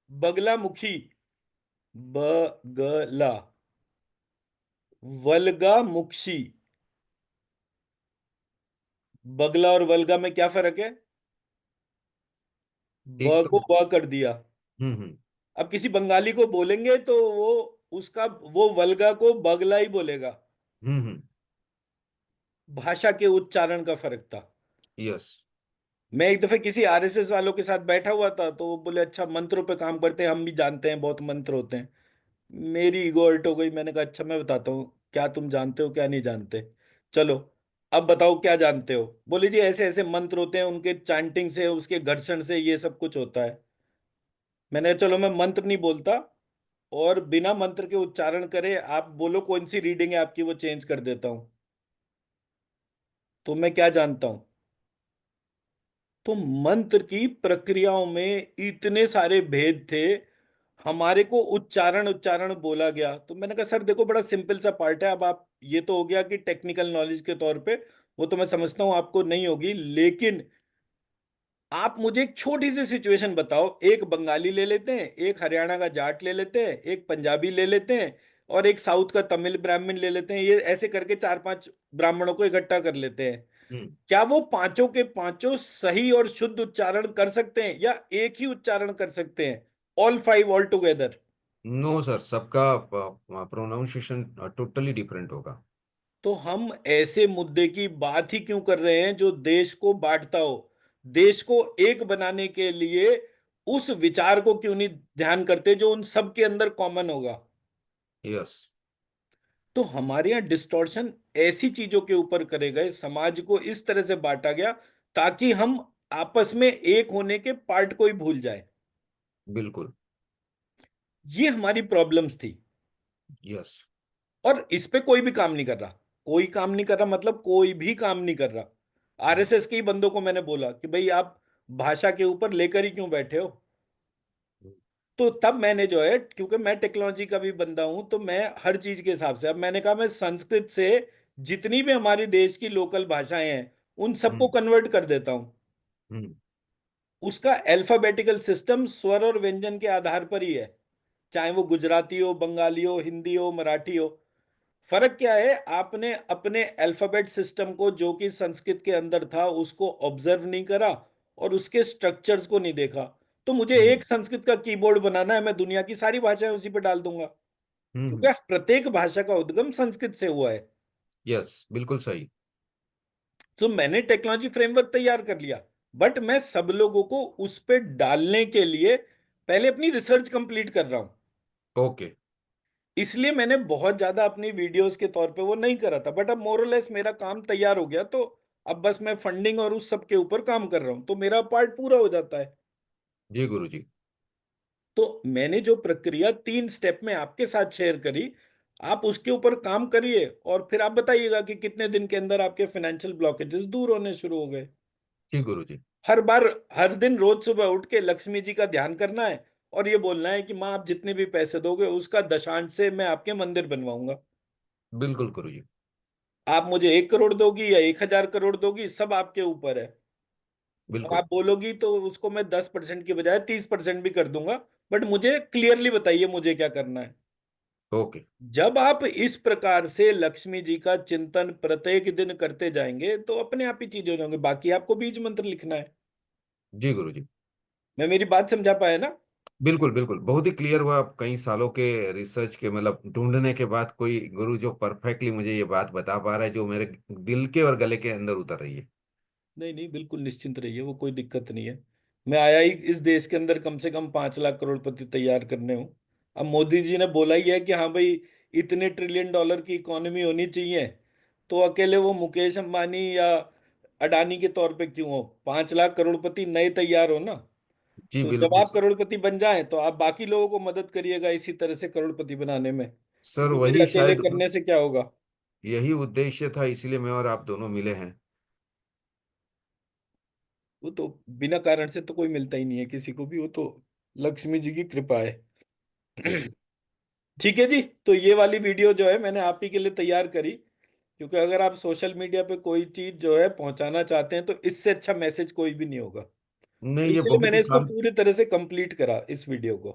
बगला मुखी, बगला, वल्गा मुक्षी। बगला और वल्गा में क्या फर्क है? ब एक तो। को व कर दिया। हम्म। अब किसी बंगाली को बोलेंगे तो वो उसका वो वल्गा को बगला ही बोलेगा। हम्म। भाषा के उच्चारण का फर्क था। यस। मैं एक दफे किसी आरएसएस वालों के साथ बैठा हुआ था, तो वो बोले अच्छा मंत्रों पे काम करते हैं, हम भी जानते हैं बहुत मंत्र होते हैं। मेरी ईगो हर्ट हो गई। मैंने कहा अच्छा मैं बताता हूँ क्या तुम जानते हो क्या नहीं जानते। चलो, अब बताओ क्या जानते हो। बोले जी ऐसे ऐसे मंत्र होते हैं, उनके चैंटिंग से उसके घर्षण से ये सब कुछ होता है। मैंने कहा चलो मैं मंत्र नहीं बोलता, और बिना मंत्र के उच्चारण करे आप बोलो कौन सी रीडिंग है आपकी, वो चेंज कर देता हूं। तो मैं क्या जानता हूं? तो मंत्र की प्रक्रियाओं में इतने सारे भेद थे। हमारे को उच्चारण उच्चारण बोला गया। तो मैंने कहा सर देखो बड़ा सिंपल सा पार्ट है। अब आप, ये तो हो गया कि टेक्निकल नॉलेज के तौर पे वो तो मैं समझता हूं आपको नहीं होगी, लेकिन आप मुझे एक छोटी सी सिचुएशन बताओ। एक बंगाली ले लेते हैं, एक हरियाणा का जाट ले लेते हैं, एक पंजाबी ले लेते हैं, और एक साउथ का तमिल ब्राह्मण ले लेते हैं। ये ऐसे करके 4-5 ब्राह्मणों को इकट्ठा कर लेते हैं। हम्म। क्या वो पांचों के पांचों सही और शुद्ध उच्चारण कर सकते हैं, या एक ही उच्चारण कर सकते हैं? All 5 all together? No sir, सबका प्रोनाउंसिएशन टोटली डिफरेंट होगा। तो हम ऐसे मुद्दे की बात ही क्यों कर रहे हैं जो देश को बांटता हो? देश को एक बनाने के लिए उस विचार को क्यों नहीं ध्यान करते जो उन सब के अंदर कॉमन होगा? यस। तो हमारे यहाँ डिस्टॉर्शन ऐसी चीजों के ऊपर करे गए, समाज को इस तरह से बांटा गया ताकि हम आपस में एक होने के पार्ट को ही भूल जाए। बिल्कुल। ये हमारी प्रॉब्लम्स थी। यस। और इस पे कोई भी काम नहीं कर रहा। कोई काम नहीं कर रहा मतलब कोई भी काम नहीं कर रहा। आरएसएस के ही बंदों को मैंने बोला कि भाई आप भाषा के ऊपर लेकर ही क्यों बैठे हो? तो तब मैंने जो है, क्योंकि मैं टेक्नोलॉजी का भी बंदा हूं, तो मैं हर चीज के हिसाब से, अब मैंने कहा मैं संस्कृत से जितनी भी हमारे देश की लोकल भाषाएं हैं उन सबको हम्म। कन्वर्ट कर देता हूं। हम्म। उसका अल्फाबेटिकल सिस्टम स्वर और व्यंजन के आधार पर ही है। चाहे वो गुजराती हो, बंगाली हो, हिंदी हो, मराठी हो। फर्क क्या है? आपने अपने अल्फाबेट सिस्टम को जो कि संस्कृत के अंदर था उसको ऑब्जर्व नहीं करा, और उसके स्ट्रक्चर्स को नहीं देखा। तो मुझे हम्म। एक संस्कृत का कीबोर्ड बनाना है, मैं दुनिया की सारी भाषाएं उसी पे डाल दूंगा। हम्म। क्योंकि प्रत्येक भाषा का उद्गम संस्कृत से हुआ है। यस, बिल्कुल सही। तो मैंने टेक्नोलॉजी फ्रेमवर्क तैयार कर लिया, बट मैं सब लोगों को उस पे डालने के लिए पहले अपनी रिसर्च कंप्लीट कर रहा हूं। ओके। इसलिए मैंने बहुत ज्यादा अपनी वीडियोस के तौर पे वो नहीं करा था, बट अब मोरलेस मेरा काम तैयार हो गया, तो अब बस मैं फंडिंग और उस सब के ऊपर काम कर रहा हूं, तो मेरा पार्ट पूरा हो जाता है। जी गुरु जी। तो मैंने जो प्रक्रिया 3 स्टेप में आपके साथ शेयर करी, आप उसके ऊपर काम करिए और फिर आप बताइएगा कि कितने दिन के अंदर आपके फाइनेंशियल ब्लॉकेजेस दूर होने शुरू हो गए। जी गुरु जी। हर बार, हर दिन रोज सुबह उठ के लक्ष्मी जी का ध्यान करना है और ये बोलना है कि माँ आप जितने भी पैसे दोगे उसका दशांश से मैं आपके मंदिर बनवाऊंगा। बिल्कुल गुरु जी। आप मुझे 1 करोड़ दोगी या 1,000 करोड़ दोगी, सब आपके ऊपर है। और बिल्कुल। आप बोलोगी तो उसको मैं 10% की बजाय 30% भी कर दूंगा, बट मुझे क्लियरली बताइए मुझे क्या करना है। ओके। जब आप इस प्रकार से लक्ष्मी जी का चिंतन प्रत्येक दिन करते जाएंगे तो अपने आप ही चीजें हो जाएंगे, बाकी आपको बीज मंत्र लिखना है। जी गुरु जी। मैं मेरी बात समझा पाया ना? बिल्कुल बिल्कुल, बहुत ही क्लियर हुआ। कई सालों के रिसर्च के मतलब ढूंढने के बाद कोई गुरु जो परफेक्टली मुझे ये बात बता पा रहा है, जो मेरे दिल के और गले के अंदर उतर रही है। नहीं नहीं, बिल्कुल निश्चिंत रहिए, वो कोई दिक्कत नहीं है। मैं आया ही इस देश के अंदर कम से कम 5 लाख करोड़पति तैयार करने हूँ। अब मोदी जी ने बोला ही है कि हाँ भाई, इतने ट्रिलियन डॉलर की इकोनॉमी होनी चाहिए, तो अकेले वो मुकेश अंबानी या अडानी के तौर पे क्यों हो, 5 लाख करोड़पति नए तैयार हो ना। जी तो जब बिल्कुल। आप करोड़पति बन जाएं तो आप बाकी लोगों को मदद करिएगा इसी तरह से करोड़पति बनाने में, सर क्योंकि मेरे वही अकेले शायद करने से क्या होगा। यही उद्देश्य था, इसीलिए मैं और आप दोनों मिले हैं। वो तो बिना कारण से तो कोई मिलता ही नहीं है किसी को भी, वो तो लक्ष्मी जी की कृपा है। जी। ठीक है जी, तो ये वाली वीडियो जो है मैंने आप ही के लिए तैयार करी, क्योंकि अगर आप सोशल मीडिया पे कोई चीज जो है पहुंचाना चाहते हैं तो इससे अच्छा मैसेज कोई भी नहीं होगा। तो नहीं, ये इसलिए बहुत ही मैंने इसको काम। पूरी तरह से कंप्लीट करा इस वीडियो को।